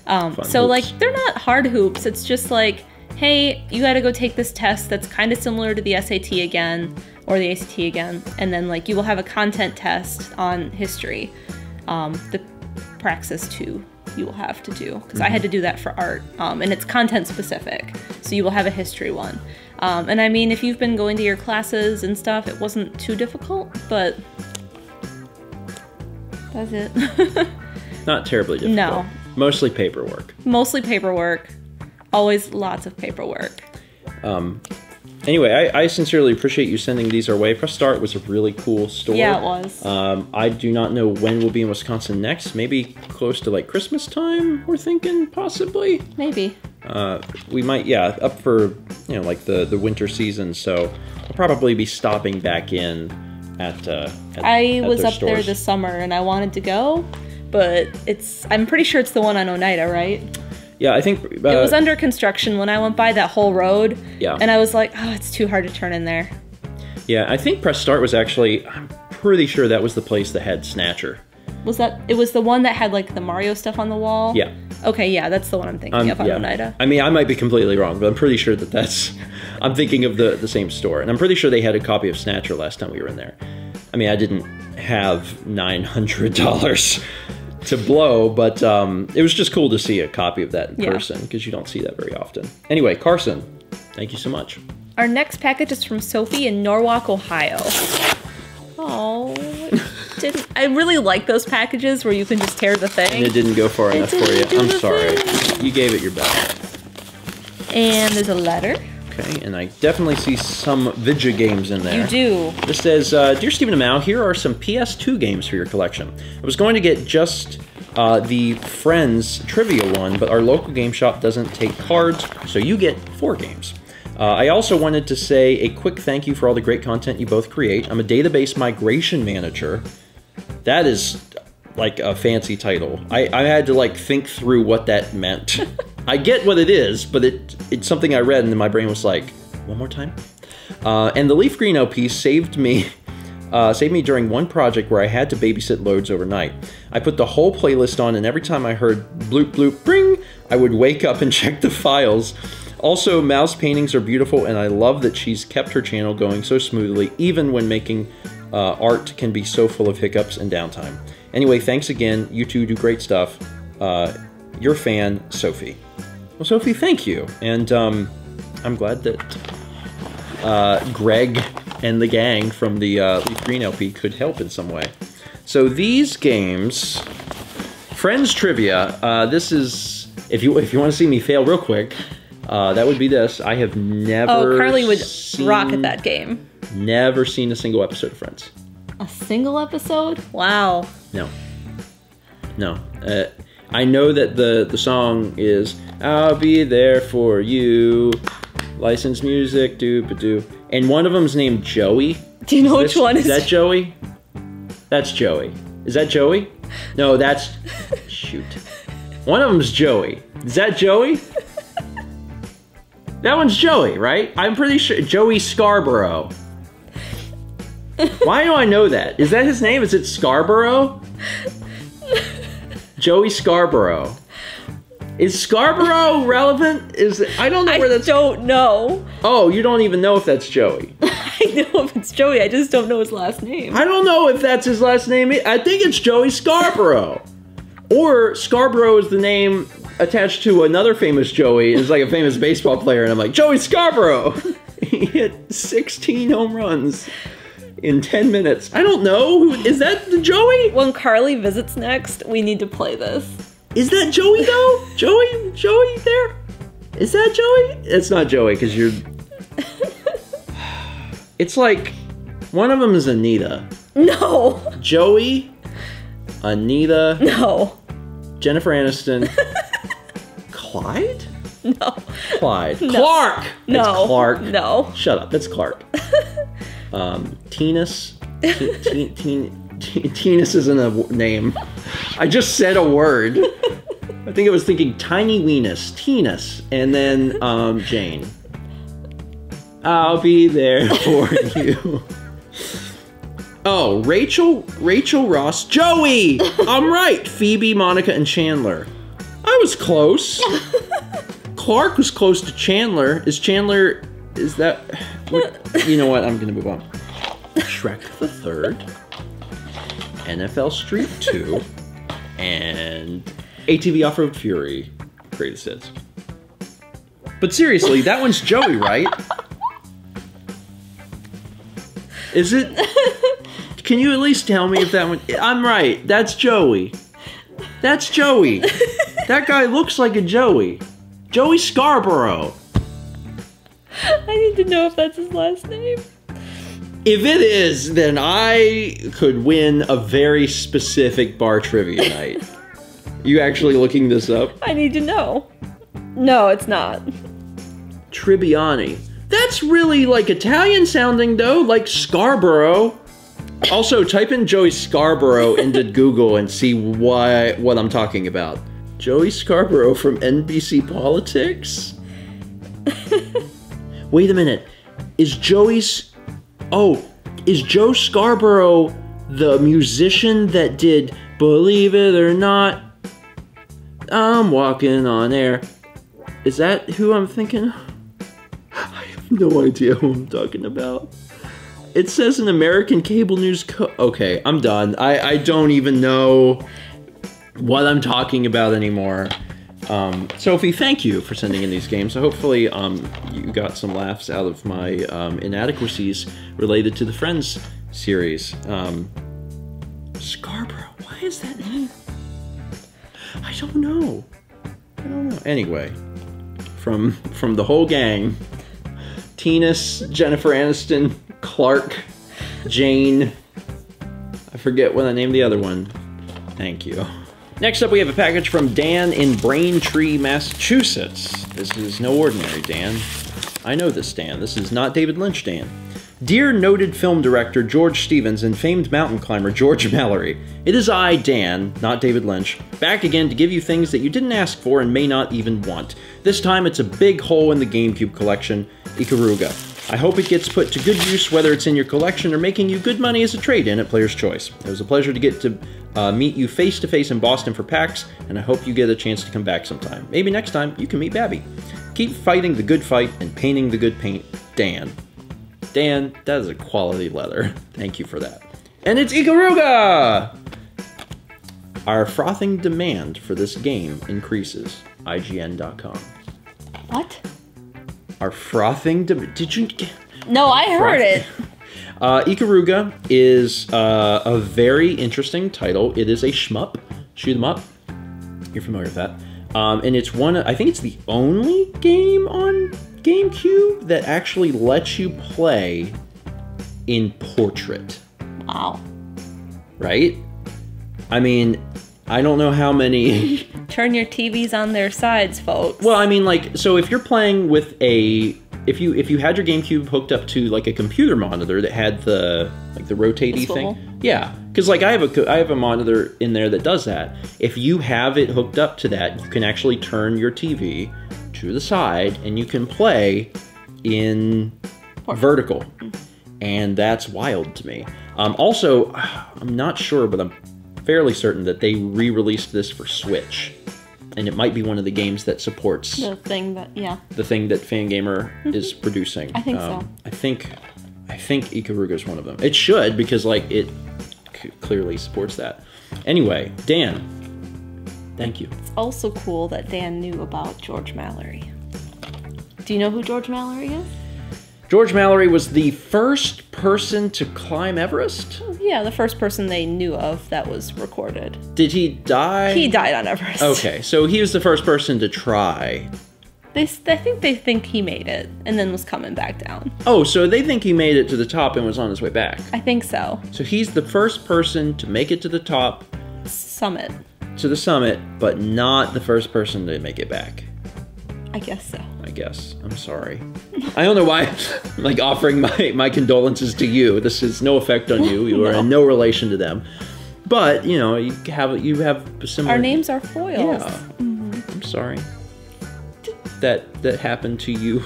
So hoops. Like, they're not hard hoops. It's just like, hey, you gotta go take this test that's kind of similar to the SAT again, or the ACT again, and then like you will have a content test on history. The Praxis 2 you will have to do, because I had to do that for art, and it's content specific, so you will have a history one. And I mean, if you've been going to your classes and stuff, it wasn't too difficult, but that's it. Not terribly difficult. No. Mostly paperwork. Mostly paperwork. Always lots of paperwork. Anyway, I sincerely appreciate you sending these our way. Press Start was a really cool store. Yeah, it was. I do not know when we'll be in Wisconsin next. Maybe close to like Christmas time, we're thinking, possibly. Maybe. We might, yeah, up for, you know, like the winter season. So I'll probably be stopping back in at I was their up stores. there this summer and I wanted to go, but I'm pretty sure it's the one on Oneida, right? Yeah, I think... it was under construction when I went by that whole road. Yeah. And I was like, oh, it's too hard to turn in there. Yeah, I think Press Start was actually... I'm pretty sure that was the place that had Snatcher. Was that... It was the one that had, like, the Mario stuff on the wall? Yeah. Okay, yeah, that's the one I'm thinking of on Oneida. I mean, I might be completely wrong, but I'm pretty sure that that's... I'm thinking of the same store. And I'm pretty sure they had a copy of Snatcher last time we were in there. I mean, I didn't have $900 to blow, but it was just cool to see a copy of that in person, because you don't see that very often. Anyway, Carson, thank you so much. Our next package is from Sophie in Norwalk, Ohio. Oh, I really like those packages where you can just tear the thing. And it didn't go far enough for you. I'm sorry. You gave it your best. And there's a letter. Okay, and I definitely see some Vidya games in there. You do. This says, Dear Stephen and Mal, here are some PS2 games for your collection. I was going to get just the Friends trivia one, but our local game shop doesn't take cards, so you get 4 games. I also wanted to say a quick thank you for all the great content you both create. I'm a database migration manager. That is like a fancy title. I had to like think through what that meant. I get what it is, but it's something I read and my brain was like, one more time? And the Leaf Green LP saved me during one project where I had to babysit loads overnight. I put the whole playlist on, and every time I heard bloop bloop bring, I would wake up and check the files. Also, Mal's paintings are beautiful, and I love that she's kept her channel going so smoothly, even when making art can be so full of hiccups and downtime. Anyway, thanks again. You two do great stuff. Your fan, Sophie. Well, Sophie, thank you. And I'm glad that Greg and the gang from the Leaf Green LP could help in some way. So these games, Friends Trivia, this is, if you want to see me fail real quick, that would be this. I have never Carly would rock at that game. Never seen a single episode of Friends. A single episode? Wow. No. I know that the song is "I'll Be There For You," licensed music, doo-ba-doo. And one of them's named Joey. Do you know which one is? Is that Joey? That's Joey. Is that Joey? No, that's... Shoot. One of them's Joey. Is that Joey? That one's Joey, right? I'm pretty sure. Joey Scarborough. Why do I know that? Is that his name? Is it Scarborough? Joey Scarborough. Is Scarborough relevant? I don't know where that's... I don't know. Oh, you don't even know if that's Joey. I know if it's Joey, I just don't know his last name. I don't know if that's his last name. I think it's Joey Scarborough. Or Scarborough is the name attached to another famous Joey. It's like a famous baseball player, and I'm like, Joey Scarborough! He hit 16 home runs in 10 minutes. I don't know. Is that the Joey? When Carly visits next, we need to play this. Is that Joey, though? Joey there? Is that Joey? It's not Joey, because you're... It's like, one of them is Anita. No. Joey, Anita. No. Jennifer Aniston. Clyde? No. Clyde. No. Clark! No. It's Clark. No. Shut up, it's Clark. Tinas. Tinas isn't a name. I just said a word. I think I was thinking Tiny Weenus, Tinas, and then Jane. I'll be there for you. Oh, Rachel, Ross, Joey! I'm right. Phoebe, Monica, and Chandler. I was close. Clark was close to Chandler. Is that... You know what? I'm going to move on. Shrek the Third, NFL Street 2, and ATV Off-Road Fury, greatest hits. But seriously, that one's Joey, right? Is it? Can you at least tell me if that one... I'm right. That's Joey. That's Joey. That guy looks like a Joey. Joey Scarborough. I need to know if that's his last name. If it is, then I could win a very specific bar trivia night. You actually looking this up? I need to know. No, it's not. Tribbiani. That's really like Italian sounding though, like Scarborough. Also, type in Joey Scarborough into Google and see what I'm talking about. Joey Scarborough from NBC Politics? Wait a minute. Is Joe Scarborough the musician that did Believe It or Not, I'm Walking on Air? Is that who I'm thinking? I have no idea who I'm talking about. It says an American cable news okay, I'm done. I don't even know what I'm talking about anymore. Sophie, thank you for sending in these games. So hopefully you got some laughs out of my inadequacies related to the Friends series. Scarborough, why is that name? I don't know. Anyway, from the whole gang, Tinas, Jennifer Aniston, Clark, Jane, I forget what I named the other one. Thank you. Next up, we have a package from Dan in Braintree, Massachusetts. This is no ordinary Dan. I know this Dan. This is not David Lynch Dan. Dear noted film director George Stevens and famed mountain climber George Mallory, it is I, Dan, not David Lynch, back again to give you things that you didn't ask for and may not even want. This time it's a big hole in the GameCube collection, Ikaruga. I hope it gets put to good use, whether it's in your collection or making you good money as a trade-in at Player's Choice. It was a pleasure to get to meet you face-to-face in Boston for PAX, and I hope you get a chance to come back sometime. Maybe next time you can meet Babby. Keep fighting the good fight and painting the good paint, Dan. Dan, that is a quality letter. Thank you for that. And it's Ikaruga! Our frothing demand for this game increases. IGN.com. What? Our frothing demand. Did you get... No, I heard it. Ikaruga is a very interesting title. It is a shmup. Shoot 'em up. You're familiar with that. And it's one, I think it's the only game on GameCube that actually lets you play in portrait. Wow. Right? I mean, I don't know how many... Turn your TVs on their sides, folks. Well, I mean, like, so if you're playing with a... If you had your GameCube hooked up to, like, a computer monitor that had the, like, the rotatey thing... Yeah, because, like, I have a monitor in there that does that. If you have it hooked up to that, you can actually turn your TV to the side, and you can play in vertical. And that's wild to me. Also, I'm not sure, but I'm fairly certain that they re-released this for Switch. And it might be one of the games that supports... The thing that, yeah. The thing that Fangamer is producing. I think so. I think Ikaruga is one of them. It should, because, like, it clearly supports that. Anyway, Dan, thank you. It's also cool that Dan knew about George Mallory. Do you know who George Mallory is? George Mallory was the first person to climb Everest? Yeah, the first person they knew of that was recorded. Did he die? He died on Everest. Okay, so he was the first person to try. I think they think he made it, and then was coming back down. Oh, so they think he made it to the top and was on his way back. I think so. So he's the first person to make it to the top. Summit. To the summit, but not the first person to make it back. I guess so. I guess. I'm sorry. I don't know why I'm, like, offering my condolences to you. This is no effect on you. You are in no relation to them. But, you know, you have a similar... Our names are foils. Yeah. I'm sorry. That happened to you.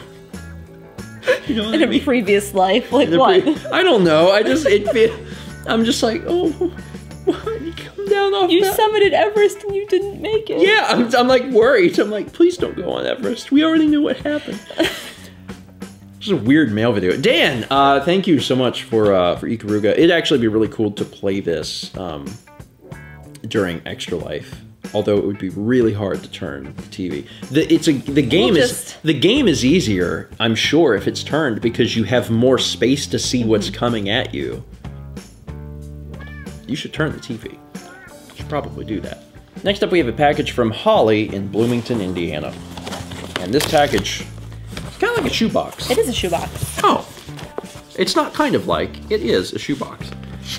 You know what in I mean? A previous life. Like what? I don't know. I'm just like, oh, what? You come down off You that. summited Everest and you didn't make it. Yeah, I'm like worried. I'm like, please don't go on Everest. We already knew what happened. This is a weird mail video. Dan, thank you so much for Ikaruga. It'd actually be really cool to play this during Extra Life. Although it would be really hard to turn the TV. The game is easier, I'm sure, if it's turned, because you have more space to see what's coming at you. You should turn the TV. You should probably do that. Next up, we have a package from Holly in Bloomington, Indiana. And this package is kind of like a shoebox. It is a shoebox. Oh. It's not kind of like, it is a shoebox.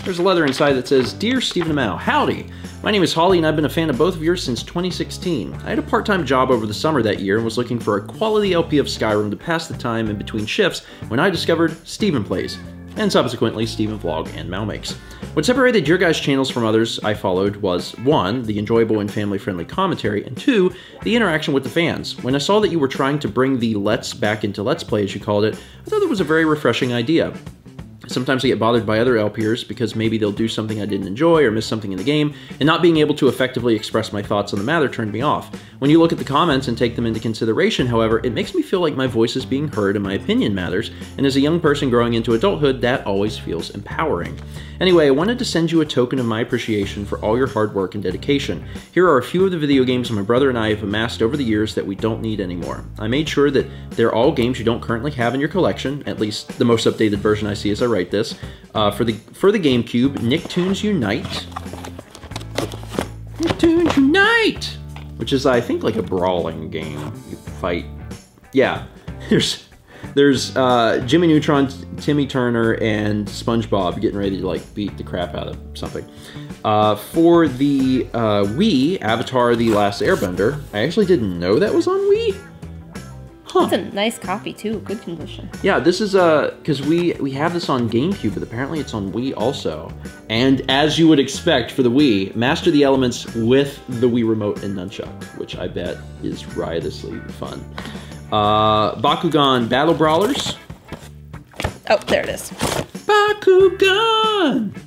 There's a letter inside that says, Dear Stephen and Mao, howdy. My name is Holly and I've been a fan of both of yours since 2016. I had a part-time job over the summer that year and was looking for a quality LP of Skyrim to pass the time in between shifts when I discovered Stephen Plays. and subsequently Steven Vlog and Malmakes. What separated your guys' channels from others I followed was 1, the enjoyable and family-friendly commentary, and 2, the interaction with the fans. When I saw that you were trying to bring the Let's back into Let's Play, as you called it, I thought it was a very refreshing idea. Sometimes I get bothered by other LPers because maybe they'll do something I didn't enjoy or miss something in the game, and not being able to effectively express my thoughts on the matter turned me off. When you look at the comments and take them into consideration, however, it makes me feel like my voice is being heard and my opinion matters, and as a young person growing into adulthood, that always feels empowering. Anyway, I wanted to send you a token of my appreciation for all your hard work and dedication. Here are a few of the video games my brother and I have amassed over the years that we don't need anymore. I made sure that they're all games you don't currently have in your collection, at least the most updated version I see as I write this. For the GameCube, Nicktoons Unite. Nicktoons Unite! Which is, I think, like a brawling game. You fight. Yeah. There's Jimmy Neutron, Timmy Turner, and SpongeBob getting ready to like beat the crap out of something. For the Wii, Avatar: The Last Airbender. I actually didn't know that was on Wii. Huh. It's a nice copy too, good condition. Yeah, this is because we have this on GameCube, but apparently it's on Wii also. And as you would expect for the Wii, master the elements with the Wii Remote and Nunchuck, which I bet is riotously fun. Bakugan Battle Brawlers. Oh, there it is. Bakugan!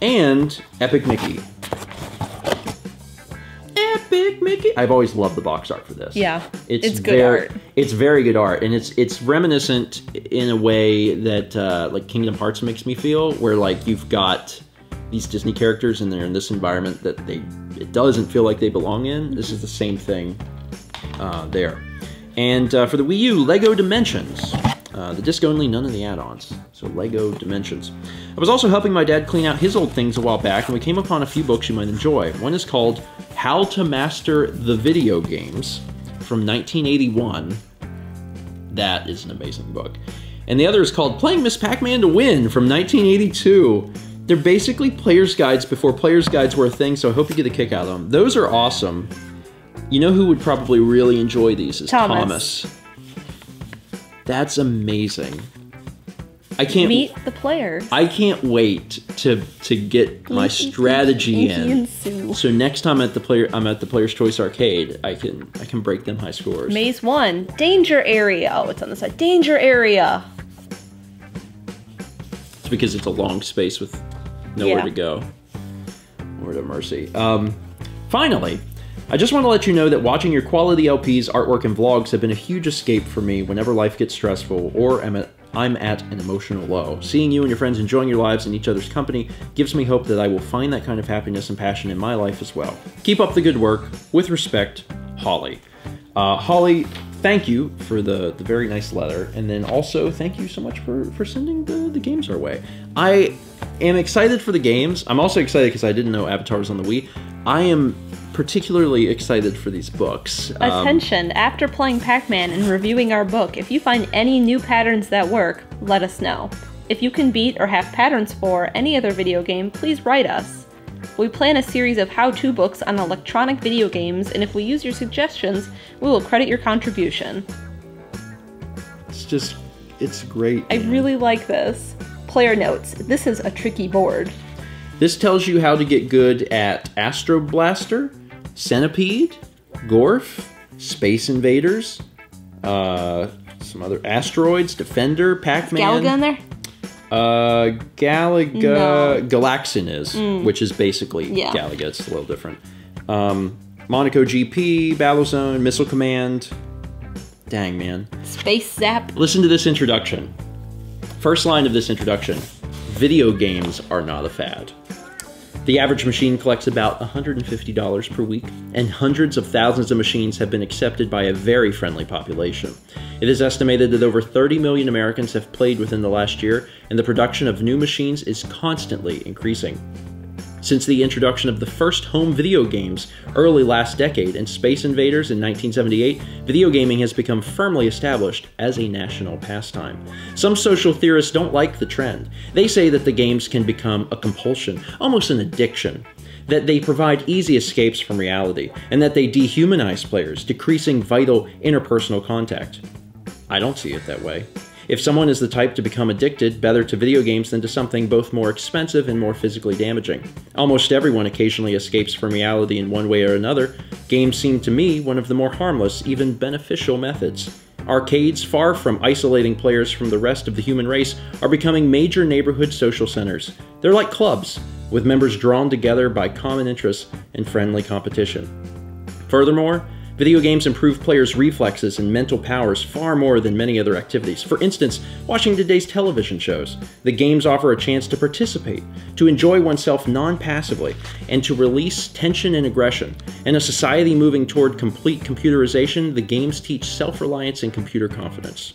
And Epic Mickey. Epic Mickey. I've always loved the box art for this. Yeah, it's good art. It's very good art, and it's reminiscent in a way that like Kingdom Hearts makes me feel, where like you've got these Disney characters and they're in this environment that it doesn't feel like they belong in. This is the same thing there. And for the Wii U, Lego Dimensions. The disc only, none of the add-ons. So Lego Dimensions. I was also helping my dad clean out his old things a while back, and we came upon a few books you might enjoy. One is called How to Master the Video Games from 1981. That is an amazing book. And the other is called Playing Miss Pac-Man to Win from 1982. They're basically player's guides before player's guides were a thing, so I hope you get a kick out of them. Those are awesome. You know who would probably really enjoy these is Thomas. That's amazing. I can't meet the players. I can't wait to get my strategy in. So next time I'm at the Player's Choice Arcade, I can break them high scores. Maze 1, Danger Area. Oh, it's on the side. Danger Area. It's because it's a long space with nowhere to go. Lord have mercy. Finally, I just want to let you know that watching your quality LPs, artwork, and vlogs have been a huge escape for me whenever life gets stressful or I'm at an emotional low. Seeing you and your friends enjoying your lives and each other's company gives me hope that I will find that kind of happiness and passion in my life as well. Keep up the good work. With respect, Holly. Holly, thank you for the very nice letter, and then also thank you so much for sending the games our way. I am excited for the games. I'm also excited because I didn't know Avatar was on the Wii. I am particularly excited for these books. Attention, after playing Pac-Man and reviewing our book, if you find any new patterns that work, let us know. If you can beat or have patterns for any other video game, please write us. We plan a series of how-to books on electronic video games, and if we use your suggestions, we will credit your contribution. It's great. I really like this. Player notes, this is a tricky board. This tells you how to get good at Astro Blaster, Centipede, Gorf, Space Invaders, some other asteroids, Defender, Pac-Man. Galaga in there? Galaga, no. Galaxin is, which is basically Galaga. It's a little different. Monaco GP, Battlezone, Missile Command. Dang, man. Space Zap. Listen to this introduction. First line of this introduction. Video games are not a fad. The average machine collects about $150 per week, and hundreds of thousands of machines have been accepted by a very friendly population. It is estimated that over 30 million Americans have played within the last year, and the production of new machines is constantly increasing. Since the introduction of the first home video games early last decade and Space Invaders in 1978, video gaming has become firmly established as a national pastime. Some social theorists don't like the trend. They say that the games can become a compulsion, almost an addiction, that they provide easy escapes from reality, and that they dehumanize players, decreasing vital interpersonal contact. I don't see it that way. If someone is the type to become addicted, better to video games than to something both more expensive and more physically damaging. Almost everyone occasionally escapes from reality in one way or another. Games seem to me one of the more harmless, even beneficial methods. Arcades, far from isolating players from the rest of the human race, are becoming major neighborhood social centers. They're like clubs, with members drawn together by common interests and friendly competition. Furthermore, video games improve players' reflexes and mental powers far more than many other activities. For instance, watching today's television shows. The games offer a chance to participate, to enjoy oneself non-passively, and to release tension and aggression. In a society moving toward complete computerization, the games teach self-reliance and computer confidence.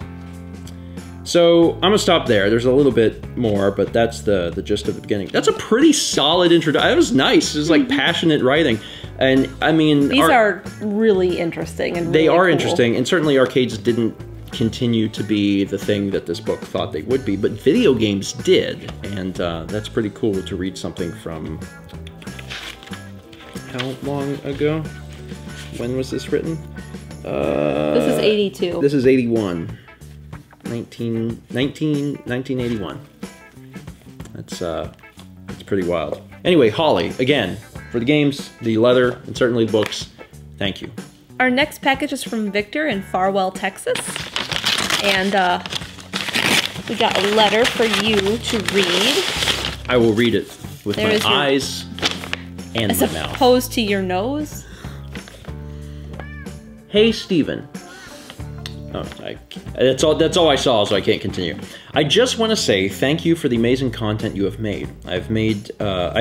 So, I'm gonna stop there. There's a little bit more, but that's the gist of the beginning. That's a pretty solid introduction. That was nice. It was like passionate writing. And I mean... These are really interesting and really They are cool. interesting, and certainly arcades didn't continue to be the thing that this book thought they would be, but video games did. And that's pretty cool to read something from... How long ago? When was this written? This is 82. This is 81. 1981. That's pretty wild. Anyway, Holly, again, for the games, the leather, and certainly the books, thank you. Our next package is from Victor in Farwell, Texas. And we got a letter for you to read. I will read it with my eyes and my mouth. As opposed to your nose. Hey, Steven. Oh, that's all I saw, so I can't continue. I just want to say thank you for the amazing content you have made. I've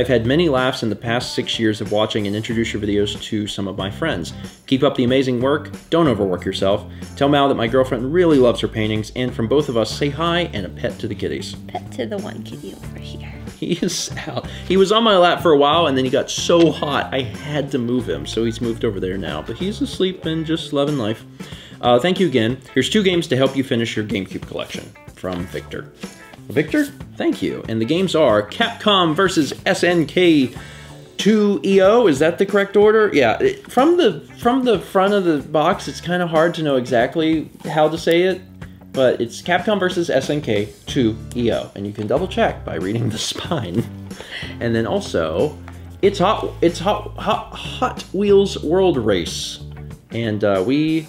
had many laughs in the past 6 years of watching and introduce your videos to some of my friends. Keep up the amazing work. Don't overwork yourself. Tell Mal that my girlfriend really loves her paintings, and from both of us, say hi and a pet to the kitties. Pet to the one kitty over here. He is out. He was on my lap for a while, and then he got so hot I had to move him, so he's moved over there now. But he's asleep and just loving life. Thank you again. Here's 2 games to help you finish your GameCube collection. From Victor. Victor, thank you. And the games are Capcom vs. SNK 2EO. Is that the correct order? Yeah. From the front of the box, it's kind of hard to know exactly how to say it, but it's Capcom vs. SNK 2EO. And you can double check by reading the spine. And then also, it's Hot Wheels World Race. And we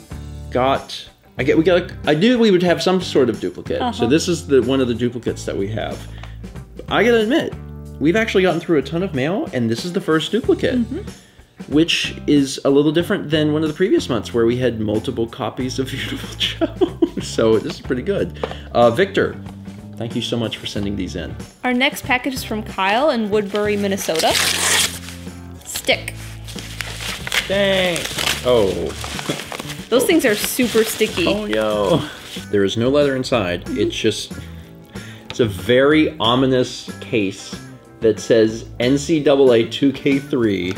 knew we would have some sort of duplicate. So this is one of the duplicates that we have. I gotta admit, we've actually gotten through a ton of mail, and this is the first duplicate, which is a little different than one of the previous months where we had multiple copies of Beautiful Joe. So this is pretty good. Victor, thank you so much for sending these in. Our next package is from Kyle in Woodbury, Minnesota. Stick. Dang. Oh. Those things are super sticky. Oh, yo. There is no leather inside. It's a very ominous case that says NCAA 2K3.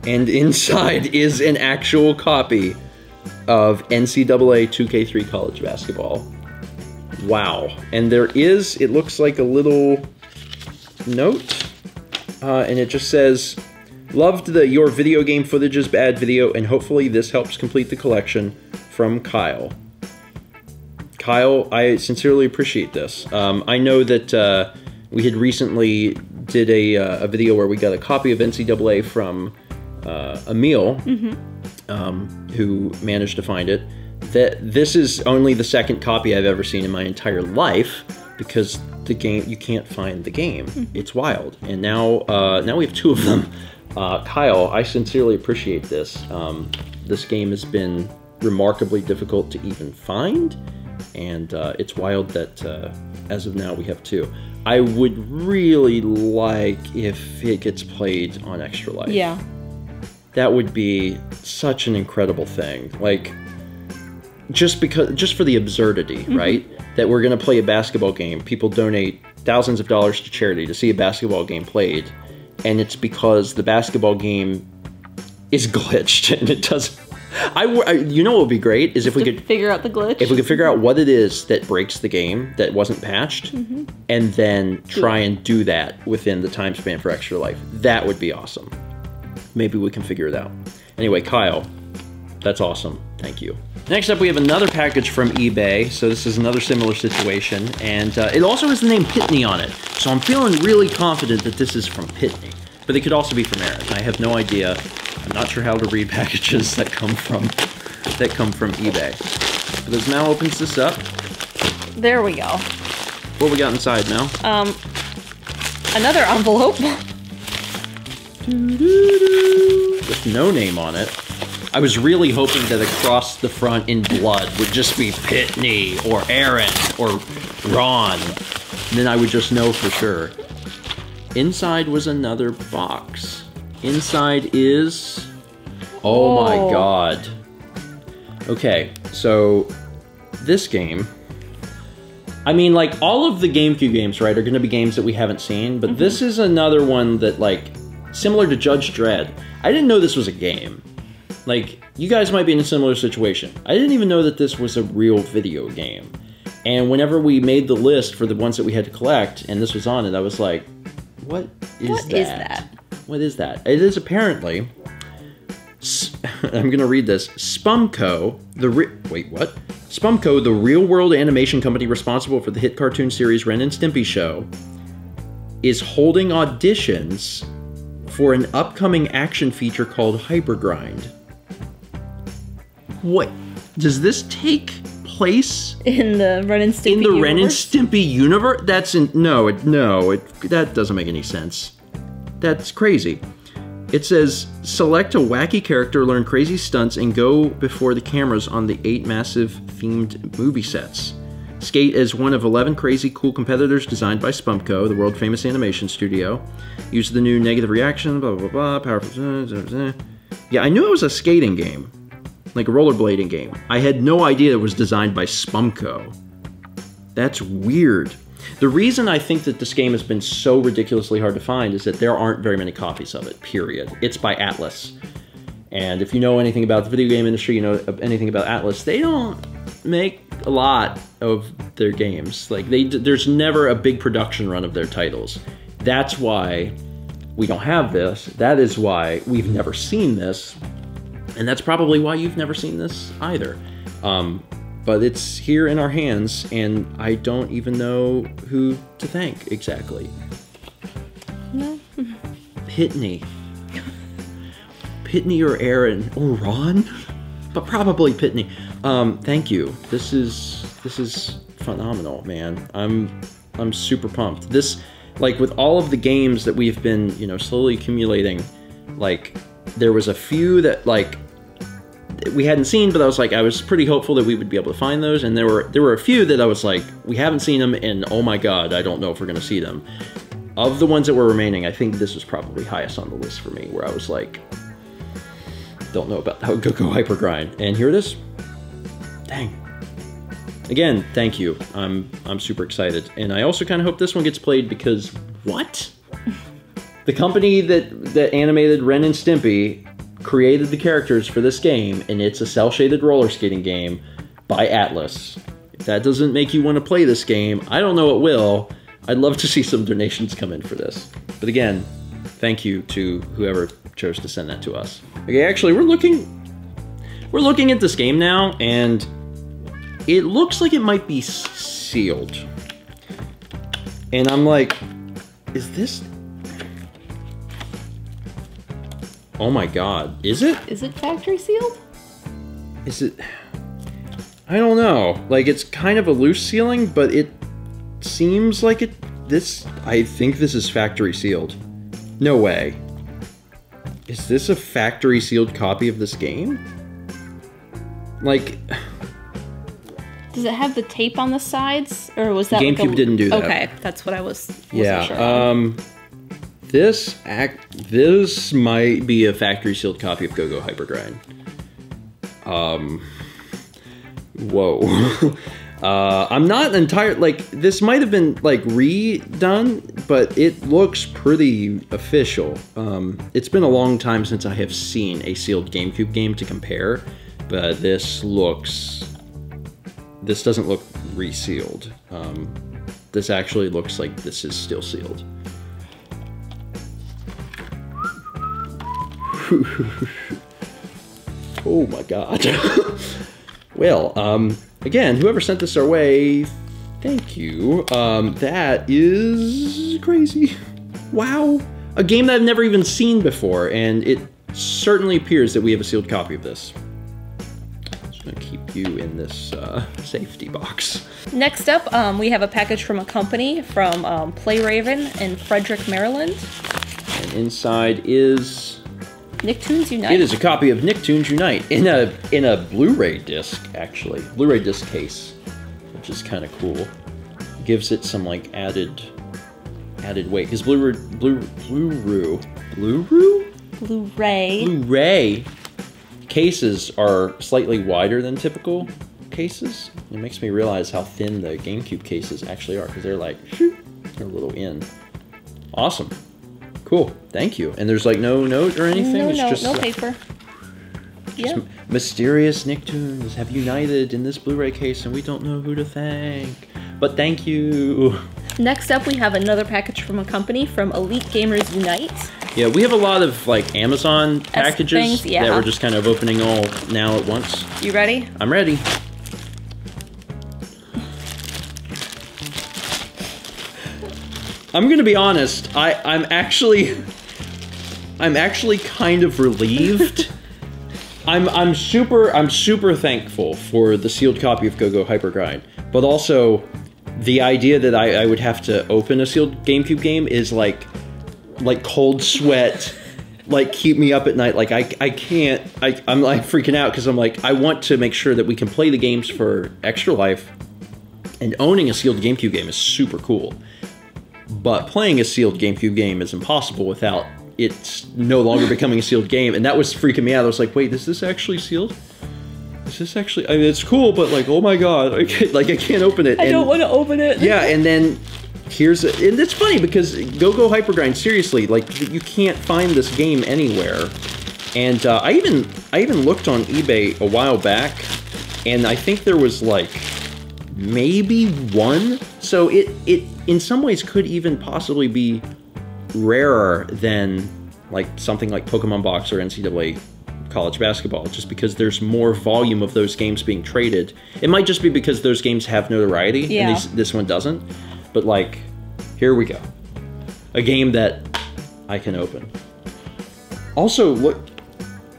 And inside is an actual copy of NCAA 2K3 college basketball. Wow. And there is, it looks like a little note. And it just says... Loved your video game footage is bad video, and hopefully this helps complete the collection. From Kyle. Kyle, I sincerely appreciate this. I know that we had recently did a video where we got a copy of NCAA from Emil, who managed to find it. This is only the second copy I've ever seen in my entire life, because the game, you can't find the game. It's wild. And now we have 2 of them. Kyle, I sincerely appreciate this. This game has been remarkably difficult to even find, and it's wild that as of now we have 2. I would really like if it gets played on Extra Life. Yeah. That would be such an incredible thing. Like, just for the absurdity, right? That we're gonna play a basketball game. People donate thousands of dollars to charity to see a basketball game played. And it's because the basketball game is glitched and it doesn't. You know what would be great is if we could figure out the glitch. If we could figure out what it is that breaks the game that wasn't patched, and then try and do that within the time span for Extra Life. That would be awesome. Maybe we can figure it out. Anyway, Kyle, That's awesome. Thank you. Next up, we have another package from eBay. So this is another similar situation. And it also has the name Pitney on it. So I'm feeling really confident that this is from Pitney. But it could also be from Aaron. I have no idea. I'm not sure how to read packages that come from eBay. But as Mal opens this up. There we go. What we got inside, Mal? Another envelope. With no name on it. I was really hoping that across the front in blood would just be Pitney or Aaron or Ron. And then I would just know for sure. Inside was another box. Inside is... Oh my god. Okay, so this game... I mean, like, all of the GameCube games, right, are going to be games that we haven't seen, but this is another one that, like, similar to Judge Dredd. I didn't know this was a game. Like, you guys might be in a similar situation. I didn't even know that this was a real video game. And whenever we made the list for the ones that we had to collect, and this was on it, I was like, what is that? What is that? It is apparently... I'm gonna read this. Spumco, Spumco, the real-world animation company responsible for the hit cartoon series Ren and Stimpy Show, is holding auditions for an upcoming action feature called Hypergrind. What? Does this take place in the Ren and Stimpy universe? Ren and Stimpy universe? That doesn't make any sense. That's crazy. It says, select a wacky character, learn crazy stunts, and go before the cameras on the 8 massive themed movie sets. Skate as one of 11 crazy cool competitors designed by Spumco, the world-famous animation studio. Use the new negative reaction, blah, blah, blah, powerful... Yeah, I knew it was a skating game. Like a rollerblading game. I had no idea it was designed by Spumco. That's weird. The reason I think that this game has been so ridiculously hard to find is that there aren't very many copies of it, period. It's by Atlas. And if you know anything about the video game industry, you know anything about Atlas, they don't make a lot of their games. Like, there's never a big production run of their titles. That's why we don't have this. That is why we've never seen this. And that's probably why you've never seen this either. But it's here in our hands, and I don't even know who to thank exactly. No. Pitney. Pitney or Aaron or Ron, but probably Pitney. Thank you. This is phenomenal, man. I'm super pumped. This, like, with all of the games that we've been, you know, slowly accumulating, like, there was a few that, like, we hadn't seen, but I was pretty hopeful that we would be able to find those, and there were a few that I was like, we haven't seen them, and oh my god, I don't know if we're gonna see them. Of the ones that were remaining, I think this was probably highest on the list for me, where I was like, don't know about how Go-Go Hypergrind, and here it is. Dang. Again, thank you. I'm super excited, and I also kind of hope this one gets played because what? The company that animated Ren and Stimpy created the characters for this game, and it's a cel-shaded roller skating game by Atlas. If that doesn't make you want to play this game, I don't know what will. I'd love to see some donations come in for this. But again, thank you to whoever chose to send that to us. Okay, actually, we're looking at this game now, and it looks like it might be sealed. And I'm like, is this... Oh my god, is it? Is it factory sealed? Is it? I don't know. Like, it's kind of a loose sealing, but it seems like I think this is factory sealed. No way. Is this a factory sealed copy of this game? Like... Does it have the tape on the sides? Or was that GameCube like didn't do that. Okay, that's what I was yeah, sure on. This might be a factory sealed copy of Go-Go Hypergrind. Whoa. I'm not entirely, like, this might have been, like, redone, but it looks pretty official. It's been a long time since I have seen a sealed GameCube game to compare, but this doesn't look resealed. This actually looks like this is still sealed. Oh my god. Well, again, whoever sent this our way, thank you. That is crazy. Wow. A game that I've never even seen before, and it certainly appears that we have a sealed copy of this. I'm just gonna keep you in this safety box. Next up, we have a package from a company from Playraven in Frederick, Maryland. And inside is Nicktoons Unite. It is a copy of Nicktoons Unite in a Blu-ray disc, actually. Blu-ray disc case, which is kind of cool. Gives it some like added weight. Because Blu-ray cases are slightly wider than typical cases. It makes me realize how thin the GameCube cases actually are, because they're like, they're a little in. Awesome. Cool. Thank you. And there's like no note or anything? No paper. Just mysterious Nicktoons have united in this Blu-ray case, and we don't know who to thank. But thank you. Next up, we have another package from a company from Elite Gamers Unite. Yeah, we have a lot of like Amazon packages that we're just kind of opening all now at once. You ready? I'm ready. I'm gonna be honest. I'm actually kind of relieved. I'm super thankful for the sealed copy of Go-Go Hypergrind, but also the idea that I would have to open a sealed GameCube game is like cold sweat, like keep me up at night. Like I'm like freaking out because I'm like, I want to make sure that we can play the games for Extra Life, and owning a sealed GameCube game is super cool. But playing a sealed GameCube game is impossible without it's no longer becoming a sealed game, and that was freaking me out. I was like, wait, is this actually sealed? Is this actually, I mean, it's cool, but like, oh my god, I can't open it. I don't want to open it. Yeah, and then and it's funny because Go-Go Hypergrind, seriously, like you can't find this game anywhere. And I even looked on eBay a while back, and I think there was like maybe one. So it in some ways could even possibly be rarer than like something like Pokemon Box or NCAA College Basketball, just because there's more volume of those games being traded. It might just be because those games have notoriety, and this one doesn't. But like, here we go. A game that I can open. Also, look,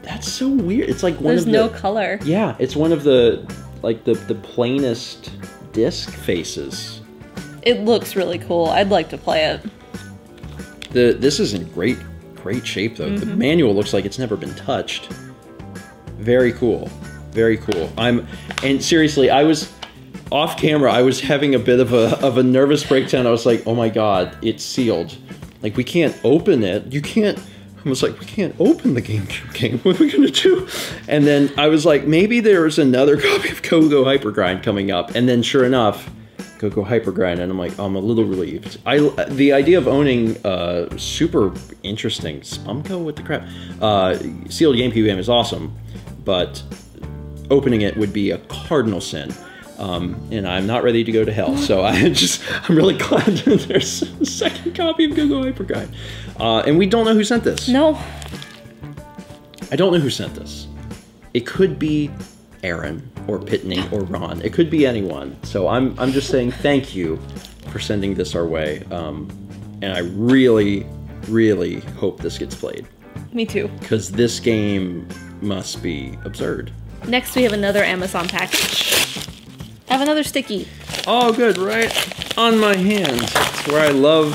that's so weird. It's like one of the... There's no color. Yeah, it's one of the, like the plainest disc faces. It looks really cool. I'd like to play it. This is in great shape though. The manual looks like it's never been touched. Very cool. Very cool. And seriously, I was off camera, I was having a bit of a nervous breakdown. I was like, oh my god, it's sealed. Like, we can't open it. You can't. I was like, we can't open the GameCube game. What are we gonna do? And then I was like, maybe there's another copy of Go-Go Hypergrind coming up. And then sure enough, Go-Go Hypergrind, and I'm like, I'm a little relieved. The idea of owning super interesting Spumco, what the crap, sealed GameCube game is awesome, but opening it would be a cardinal sin. And I'm not ready to go to hell, so I'm really glad that there's a second copy of Go-Go Hypergrind. And we don't know who sent this. No. I don't know who sent this. It could be Aaron or Pitney or Ron. It could be anyone. So I'm just saying thank you for sending this our way. And I really, really hope this gets played. Me too. Because this game must be absurd. Next we have another Amazon package. I have another sticky. Oh good, right on my hand. That's where I love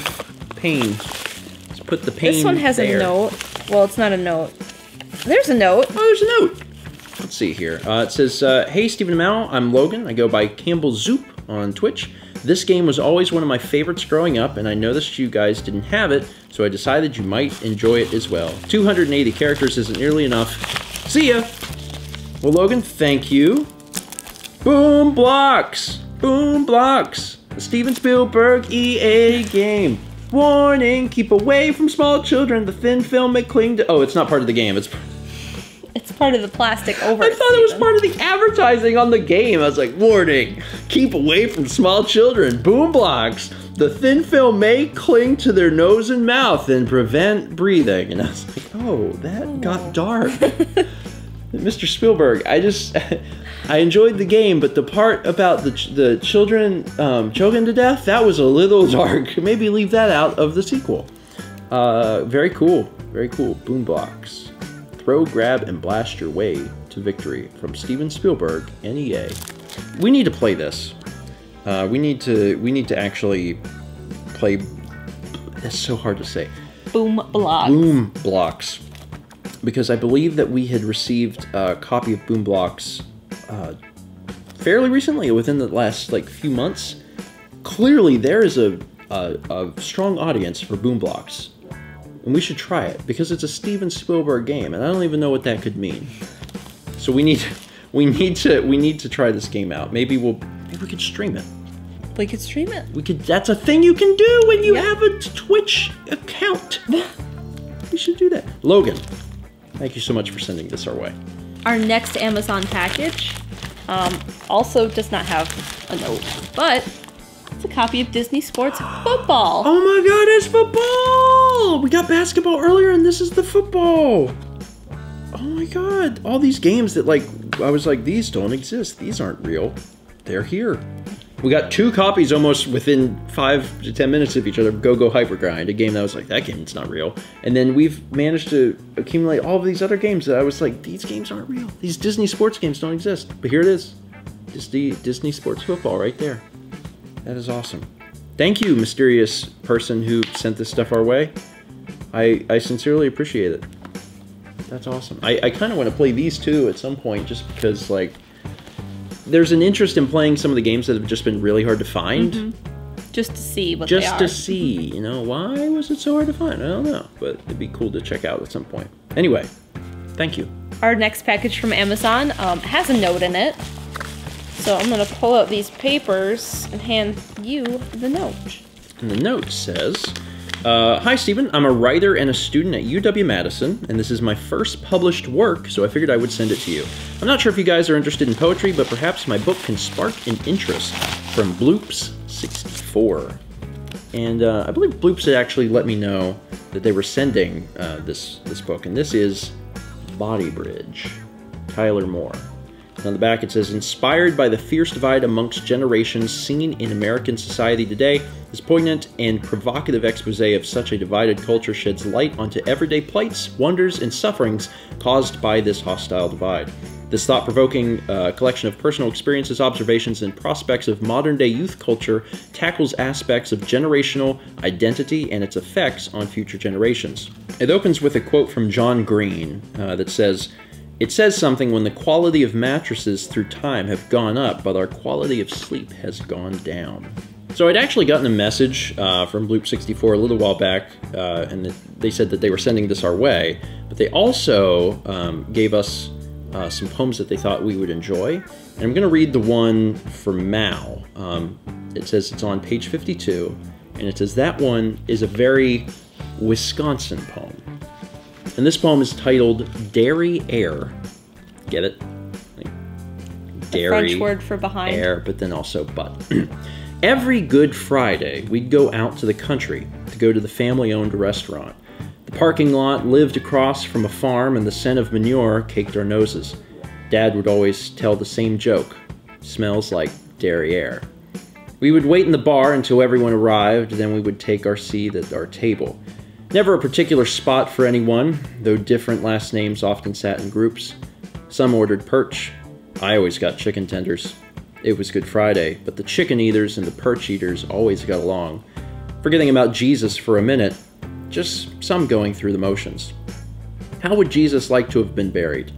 pain. Let's put the pain. This one has a note. Well, it's not a note. There's a note. Oh, there's a note. Let's see here. It says, hey, Stephen and Mal, I'm Logan. I go by Campbell Zoop on Twitch. This game was always one of my favorites growing up, and I noticed you guys didn't have it, so I decided you might enjoy it as well. 280 characters isn't nearly enough. See ya! Well, Logan, thank you. Boom Blocks! Boom Blocks! The Steven Spielberg EA game. Warning, keep away from small children. The thin film may cling to... Oh, it's not part of the game. It's part of the plastic over. I thought it was part of the advertising on the game. I was like, warning, keep away from small children. Boom Blocks. The thin film may cling to their nose and mouth and prevent breathing. And I was like, oh, that got dark. Mr. Spielberg, I enjoyed the game, but the part about the children choking to death, that was a little dark. Maybe leave that out of the sequel. Very cool. Very cool. Boom Blocks. Throw, grab, and blast your way to victory from Steven Spielberg and EA. We need to play this. We need to actually play. That's so hard to say. Boom Blocks. Boom Blocks. Because I believe that we had received a copy of Boom Blocks fairly recently, within the last few months. Clearly, there is a strong audience for Boom Blocks, and we should try it because it's a Steven Spielberg game, and I don't even know what that could mean. So we need to try this game out. Maybe we could stream it. We could stream it. That's a thing you can do when you have a Twitch account. We should do that. Logan, thank you so much for sending this our way. Our next Amazon package also does not have a note, but it's a copy of Disney Sports Football. Oh my god, it's football! We got basketball earlier and this is the football. Oh my god, all these games that I was like, these don't exist. These aren't real. They're here. We got 2 copies almost within 5 to 10 minutes of each other. Go Hyper Grind, a game that was like, that game's not real. And then we've managed to accumulate all of these other games that I was like, these games aren't real. These Disney sports games don't exist. But here it is. Disney Sports Football right there. That is awesome. Thank you, mysterious person who sent this stuff our way. I sincerely appreciate it. That's awesome. I kind of want to play these too at some point just because, there's an interest in playing some of the games that have just been really hard to find. Mm-hmm. Just to see what they are. Just to see, why was it so hard to find? I don't know, but it'd be cool to check out at some point. Anyway, thank you. Our next package from Amazon has a note in it. So I'm going to pull out these papers and hand you the note. And the note says, hi, Stephen. I'm a writer and a student at UW-Madison, and this is my first published work, so I figured I would send it to you. I'm not sure if you guys are interested in poetry, but perhaps my book can spark an interest. From Bloops64. And I believe Bloops had actually let me know that they were sending this book, and this is Body Bridge, Tyler Moore. And on the back it says, inspired by the fierce divide amongst generations seen in American society today, this poignant and provocative expose of such a divided culture sheds light onto everyday plights, wonders, and sufferings caused by this hostile divide. This thought-provoking collection of personal experiences, observations, and prospects of modern-day youth culture tackles aspects of generational identity and its effects on future generations. It opens with a quote from John Green that says, "It says something when the quality of mattresses through time have gone up, but our quality of sleep has gone down." So I'd actually gotten a message from Bloop64 a little while back, and they said that they were sending this our way, but they also gave us some poems that they thought we would enjoy. And I'm going to read the one for Mal. It says it's on page 52, and it says that one is a very Wisconsin poem. And this poem is titled Dairy Air. Get it? Dairy, French word for behind. Air, but then also but. Every Good Friday, we'd go out to the country to go to the family-owned restaurant. The parking lot lived across from a farm, and the scent of manure caked our noses. Dad would always tell the same joke. Smells like dairy air. We would wait in the bar until everyone arrived, then we would take our seat at our table. Never a particular spot for anyone, though different last names often sat in groups. Some ordered perch. I always got chicken tenders. It was Good Friday, but the chicken eaters and the perch eaters always got along. Forgetting about Jesus for a minute, just some going through the motions. How would Jesus like to have been buried?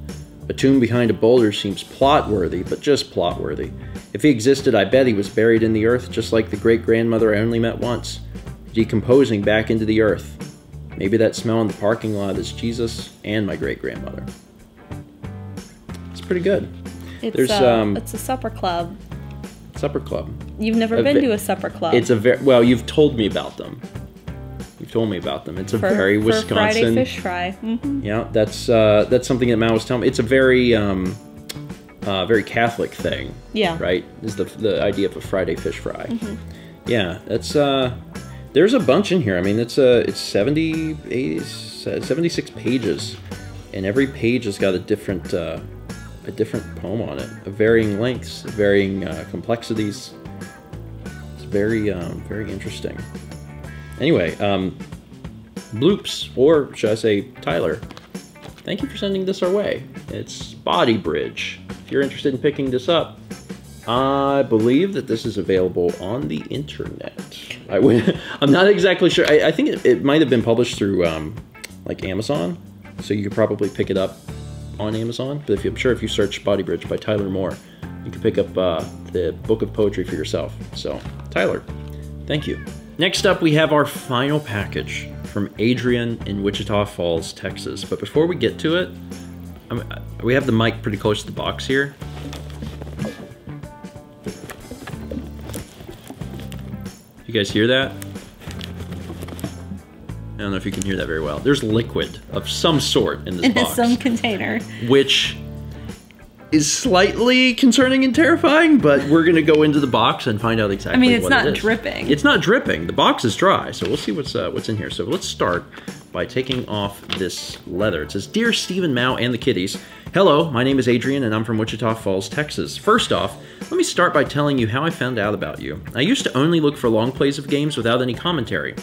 A tomb behind a boulder seems plot-worthy, but just plot-worthy. If he existed, I bet he was buried in the earth just like the great-grandmother I only met once, decomposing back into the earth. Maybe that smell in the parking lot is Jesus and my great-grandmother. It's pretty good. It's a supper club. Supper club. You've never been to a supper club. It's well, you've told me about them. You've told me about them. It's a very Wisconsin. For Friday fish fry. Mm-hmm. Yeah, that's something that Mal was telling me. It's a very very Catholic thing. Yeah. Right? Is the idea of a Friday fish fry. Mm-hmm. Yeah, that's there's a bunch in here. I mean, it's 76 pages. and every page has got a different poem on it, of varying lengths, varying complexities. It's very interesting. Anyway, Bloops, or should I say Tyler, thank you for sending this our way. It's Body Bridge. If you're interested in picking this up, I believe that this is available on the internet. I'm not exactly sure. I think it might have been published through like Amazon, so you could probably pick it up on Amazon. But I'm sure if you search Body Bridge by Tyler Moore, you can pick up the book of poetry for yourself. So, Tyler, thank you. Next up, we have our final package from Adrian in Wichita Falls, Texas. But before we get to it, we have the mic pretty close to the box here. You guys hear that? I don't know if you can hear that very well. There's liquid of some sort in this box. In some container. Which is slightly concerning and terrifying, but we're going to go into the box and find out exactly what it is. I mean, it's not dripping. It's not dripping. The box is dry, so we'll see what's in here. So let's start by taking off this leather. It says, Dear Stephen, Mao, and the kiddies, hello, my name is Adrian, and I'm from Wichita Falls, Texas. First off, let me start by telling you how I found out about you. I used to only look for long plays of games without any commentary.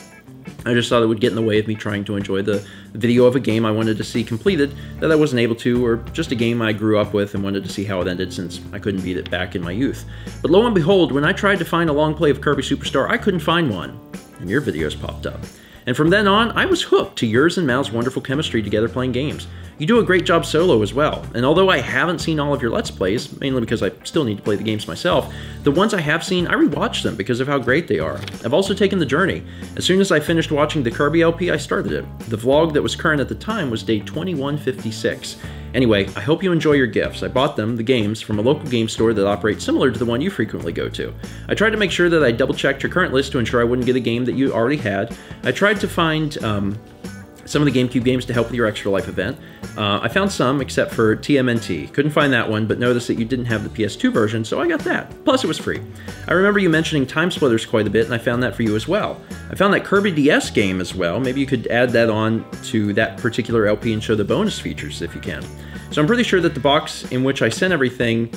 I just thought it would get in the way of me trying to enjoy the video of a game I wanted to see completed that I wasn't able to, or just a game I grew up with and wanted to see how it ended since I couldn't beat it back in my youth. But lo and behold, when I tried to find a long play of Kirby Superstar, I couldn't find one, and your videos popped up. And from then on, I was hooked to yours and Mal's wonderful chemistry together playing games. You do a great job solo as well, and although I haven't seen all of your Let's Plays, mainly because I still need to play the games myself, the ones I have seen, I rewatched them because of how great they are. I've also taken the journey. As soon as I finished watching the Kirby LP, I started it. The vlog that was current at the time was day 2156. Anyway, I hope you enjoy your gifts. I bought them, the games, from a local game store that operates similar to the one you frequently go to. I tried to make sure that I double-checked your current list to ensure I wouldn't get a game that you already had. I tried to find some of the GameCube games to help with your Extra Life event. I found some, except for TMNT. Couldn't find that one, but noticed that you didn't have the PS2 version, so I got that. Plus, it was free. I remember you mentioning Time Splitters quite a bit, and I found that for you as well. I found that Kirby DS game as well. Maybe you could add that on to that particular LP and show the bonus features if you can. So I'm pretty sure that the box in which I sent everything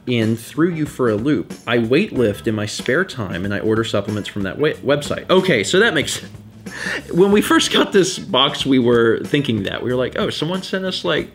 in threw you for a loop. I weightlift in my spare time, and I order supplements from that website. Okay, so that makes sense. When we first got this box, we were thinking that. We were like, oh, someone sent us, like,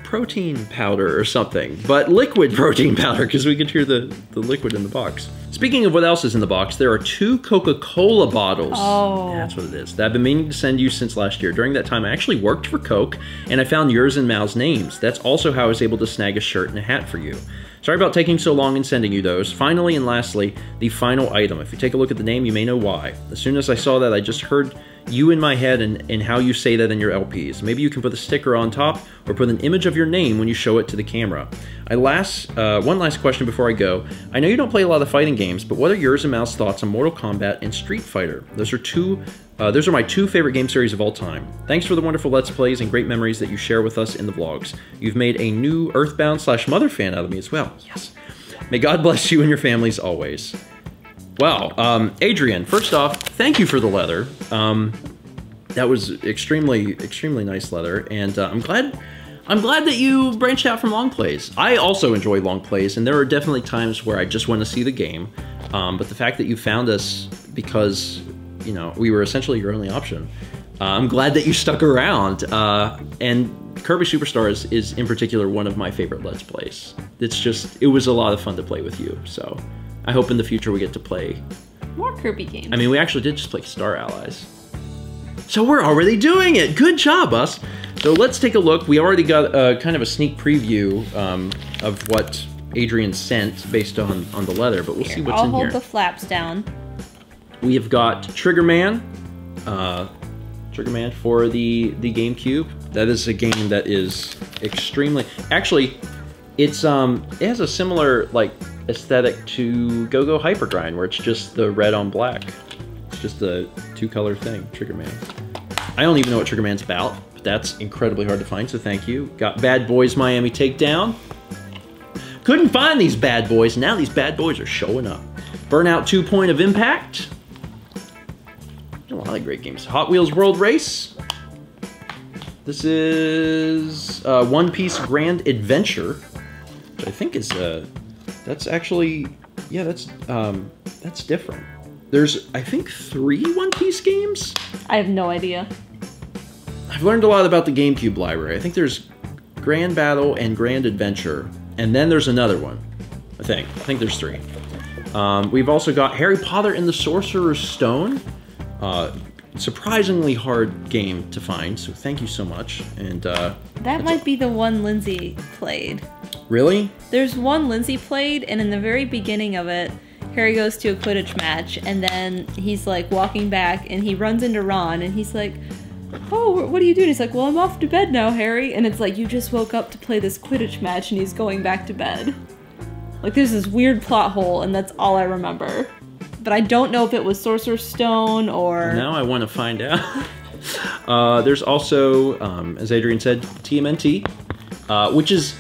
protein powder or something. But liquid protein powder, because we could hear the liquid in the box. Speaking of what else is in the box, there are 2 Coca-Cola bottles. Oh. That's what it is. That I've been meaning to send you since last year. During that time, I actually worked for Coke, and I found yours and Mal's names. That's also how I was able to snag a shirt and a hat for you. Sorry about taking so long in sending you those. Finally and lastly, the final item. If you take a look at the name, you may know why. As soon as I saw that, I just heard you in my head and how you say that in your LPs. Maybe you can put a sticker on top or put an image of your name when you show it to the camera. One last question before I go. I know you don't play a lot of fighting games, but what are yours and Mal's thoughts on Mortal Kombat and Street Fighter? Those are my 2 favorite game series of all time. Thanks for the wonderful Let's Plays and great memories that you share with us in the vlogs. You've made a new Earthbound/Mother fan out of me as well. Yes. May God bless you and your families always. Wow. Adrian, first off, thank you for the leather. That was extremely nice leather, and I'm glad that you branched out from long plays. I also enjoy long plays, and there are definitely times where I just want to see the game. But the fact that you found us because, you know, we were essentially your only option. I'm glad that you stuck around. And Kirby Superstar is in particular one of my favorite Let's Plays. It was a lot of fun to play with you. So I hope in the future we get to play more Kirby games. I mean, we actually did just play Star Allies. So we're already doing it. Good job, us. So let's take a look. We already got kind of a sneak preview of what Adrian sent based on the leather, but we'll see what's in here. I'll hold the flaps down. We have got Trigger Man for the GameCube. That is a game that is extremely... Actually, it has a similar like aesthetic to Go-Go Hypergrind, where it's just the red on black. It's just a 2-color thing, Trigger Man. I don't even know what Trigger Man's about, but that's incredibly hard to find, so thank you. Got Bad Boys Miami Takedown. Couldn't find these bad boys, now these bad boys are showing up. Burnout 2 Point of Impact. A lot of great games. Hot Wheels World Race. This is One Piece Grand Adventure, which I think is that's actually, yeah, that's different. There's, I think, 3 One Piece games. I have no idea. I've learned a lot about the GameCube library. I think there's Grand Battle and Grand Adventure, and then there's another one. I think there's 3. We've also got Harry Potter and the Sorcerer's Stone. Surprisingly hard game to find, so thank you so much. And that might be the one Lindsay played. Really? There's one Lindsay played, and in the very beginning of it, Harry goes to a Quidditch match, and then he's like walking back, and he runs into Ron, and he's like, "Oh, what are you doing?" He's like, "Well, I'm off to bed now, Harry." And it's like, you just woke up to play this Quidditch match, and he's going back to bed. Like, there's this weird plot hole, and that's all I remember. But I don't know if it was Sorcerer's Stone or... Now I want to find out. There's also, as Adrian said, TMNT, which is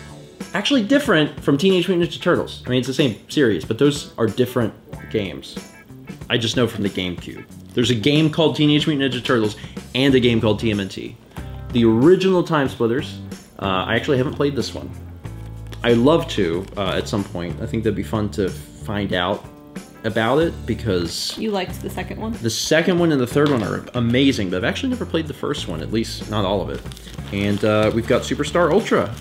actually different from Teenage Mutant Ninja Turtles. I mean, it's the same series, but those are different games. I just know from the GameCube. There's a game called Teenage Mutant Ninja Turtles and a game called TMNT. The original Time Splitters, I actually haven't played this one. I'd love to at some point. I think that'd be fun to find out about it because... You liked the second one? The second one and the third one are amazing, but I've actually never played the first one, at least not all of it. And we've got Superstar Ultra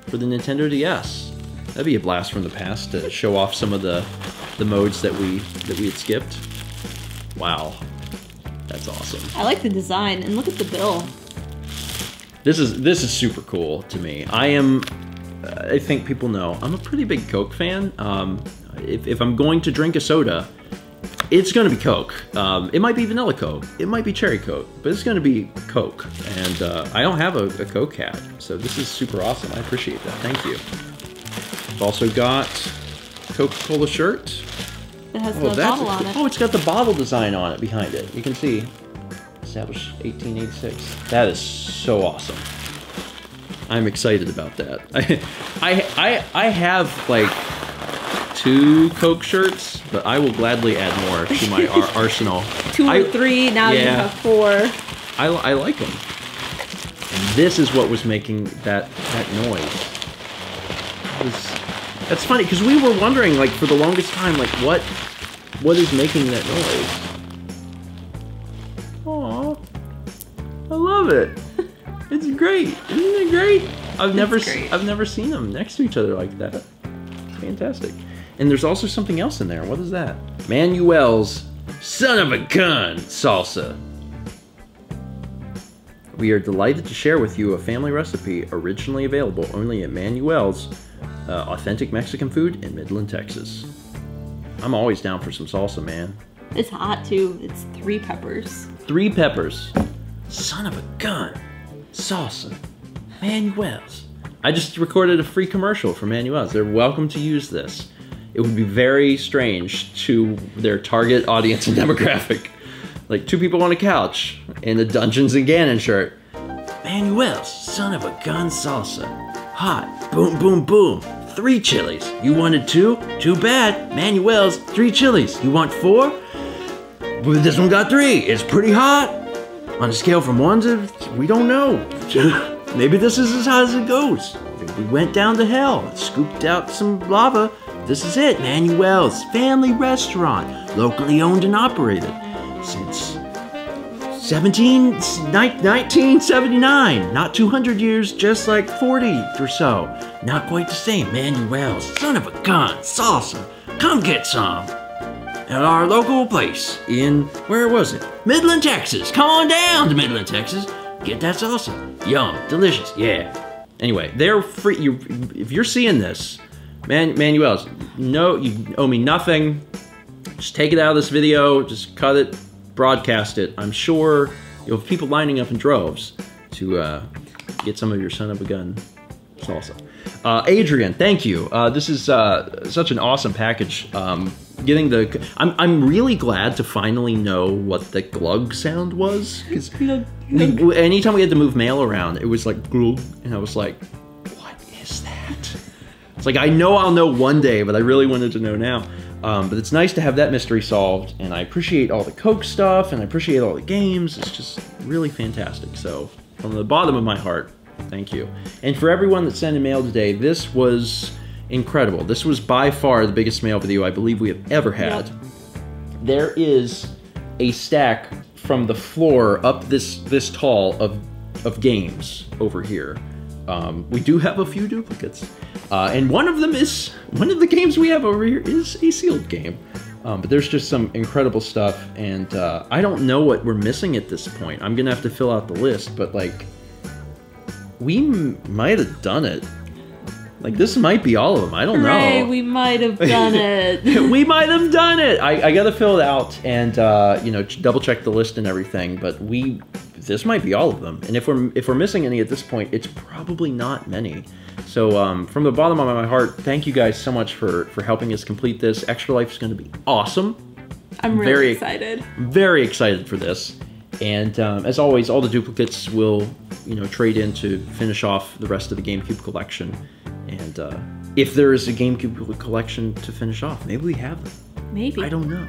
for the Nintendo DS. That'd be a blast from the past to show off some of the modes that we had skipped. Wow, that's awesome. I like the design, and look at the bill. This is super cool to me. I think people know I'm a pretty big Coke fan. If I'm going to drink a soda, it's going to be Coke. It might be vanilla Coke, it might be cherry Coke, but it's going to be Coke. And I don't have a Coke hat, so this is super awesome. I appreciate that. Thank you. I've also got Coca-Cola shirt. It has the bottle on it. Oh, it's got the bottle design on it behind it. You can see. Established 1886. That is so awesome. I'm excited about that. I have like 2 Coke shirts, but I will gladly add more to my arsenal. 2 or 3, now you have 4. I like them. And this is what was making that noise. That's funny, because we were wondering, like, for the longest time, like, what is making that noise? Aw, I love it. It's great. Isn't it great? I've never seen them next to each other like that. It's fantastic. And there's also something else in there. What is that? Manuel's Son of a Gun salsa. We are delighted to share with you a family recipe originally available only at Manuel's authentic Mexican food in Midland, Texas. I'm always down for some salsa, man. It's hot too. It's 3 peppers. 3 peppers. Son of a gun. Salsa. Manuel's. I just recorded a free commercial for Manuel's. They're welcome to use this. It would be very strange to their target audience and demographic. Like 2 people on a couch in a Dungeons and Ganon shirt. Manuel's Son of a Gun salsa. Hot. Boom, boom, boom. 3 chilies. You wanted 2? Too bad. Manuel's 3 chilies. You want 4? Well, this one got 3. It's pretty hot. On a scale from 1 to... we don't know. Maybe this is as hot as it goes. If we went down to hell and scooped out some lava, this is it. Manuel's Family Restaurant. Locally owned and operated since 1979. Not 200 years, just like 40 or so. Not quite the same. Manuel's Son of a Gun salsa. Come get some. At our local place in, where was it? Midland, Texas. Come on down to Midland, Texas. Get that salsa. Yum. Delicious. Yeah. Anyway, they're free. If you're seeing this, Manuel's, no, you owe me nothing. Just take it out of this video. Just cut it. Broadcast it. I'm sure you'll have people lining up in droves to get some of your Son of a Gun salsa. Adrian, thank you. This is such an awesome package. Getting the, I'm really glad to finally know what the glug sound was, because anytime we had to move mail around, it was like glug, and I was like, what is that? It's like, I know I'll know one day, but I really wanted to know now. But it's nice to have that mystery solved, and I appreciate all the Coke stuff, and I appreciate all the games. It's just really fantastic. So from the bottom of my heart, thank you. And for everyone that sent in mail today, this was incredible. This was by far the biggest mail video I believe we have ever had. Yep. There is a stack from the floor up this tall of games over here. We do have a few duplicates. And one of the games we have over here is a sealed game. But there's just some incredible stuff, and I don't know what we're missing at this point. I'm gonna have to fill out the list, but like, we might have done it. Like, this might be all of them. I don't know. We might have done it. We might have done it. I gotta fill it out and you know, double check the list and everything. But this might be all of them. And if we're missing any at this point, it's probably not many. So from the bottom of my heart, thank you guys so much for helping us complete this. Extra Life is going to be awesome. I'm really excited. Very excited for this. And as always, all the duplicates will, you know, trade in to finish off the rest of the GameCube collection. And if there is a GameCube collection to finish off, maybe we have them. Maybe. I don't know.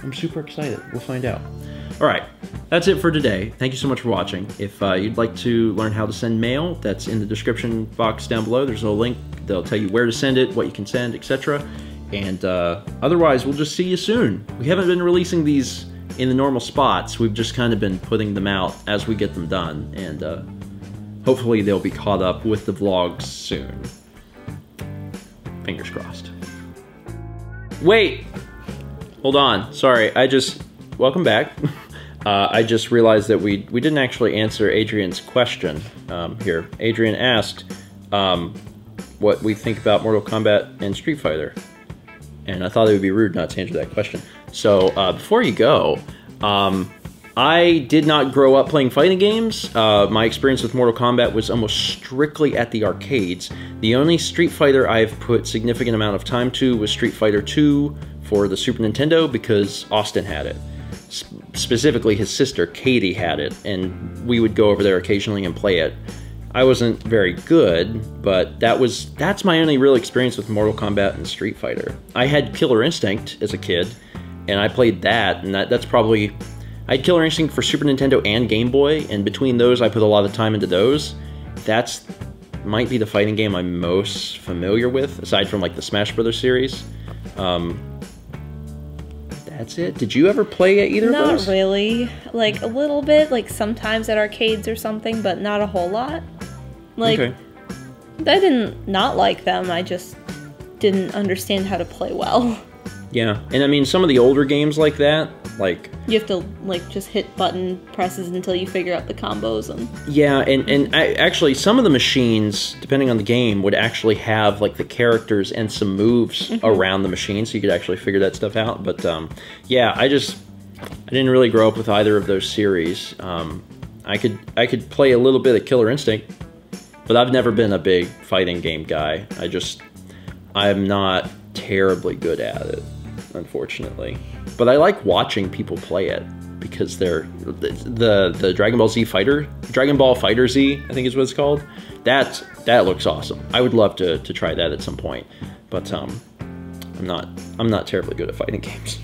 I'm super excited. We'll find out. All right, that's it for today. Thank you so much for watching. If you'd like to learn how to send mail, that's in the description box down below. There's a link. They'll tell you where to send it, what you can send, etc. And otherwise, we'll just see you soon. We haven't been releasing these in the normal spots. We've just kind of been putting them out as we get them done. And hopefully they'll be caught up with the vlogs soon. Fingers crossed. Wait! Hold on. Sorry, welcome back. I just realized that we didn't actually answer Adrian's question here. Adrian asked what we think about Mortal Kombat and Street Fighter. And I thought it would be rude not to answer that question. So before you go, I did not grow up playing fighting games. My experience with Mortal Kombat was almost strictly at the arcades. The only Street Fighter I've put significant amount of time to was Street Fighter 2 for the Super Nintendo because Austin had it. Specifically, his sister Katie had it, and we would go over there occasionally and play it. I wasn't very good, but that's my only real experience with Mortal Kombat and Street Fighter. I had Killer Instinct as a kid, and I played that, and that's probably... I had Killer Instinct for Super Nintendo and Game Boy, and between those, I put a lot of time into those. That's might be the fighting game I'm most familiar with, aside from like the Smash Brothers series. That's it. Did you ever play either of those? Not really. Like, a little bit, like sometimes at arcades or something, but not a whole lot. Like, okay. I didn't not like them, I just didn't understand how to play well. Yeah, and I mean, some of the older games like that, like... You have to, like, just hit button presses until you figure out the combos and... Yeah, and actually, some of the machines, depending on the game, would actually have, like, the characters and some moves around the machine, so you could actually figure that stuff out. But, yeah, I didn't really grow up with either of those series. I could play a little bit of Killer Instinct, but I've never been a big fighting game guy. I'm not terribly good at it, unfortunately. But I like watching people play it because they're the Dragon Ball Fighter Z, I think is what it's called. That looks awesome. I would love to try that at some point. But I'm not terribly good at fighting games.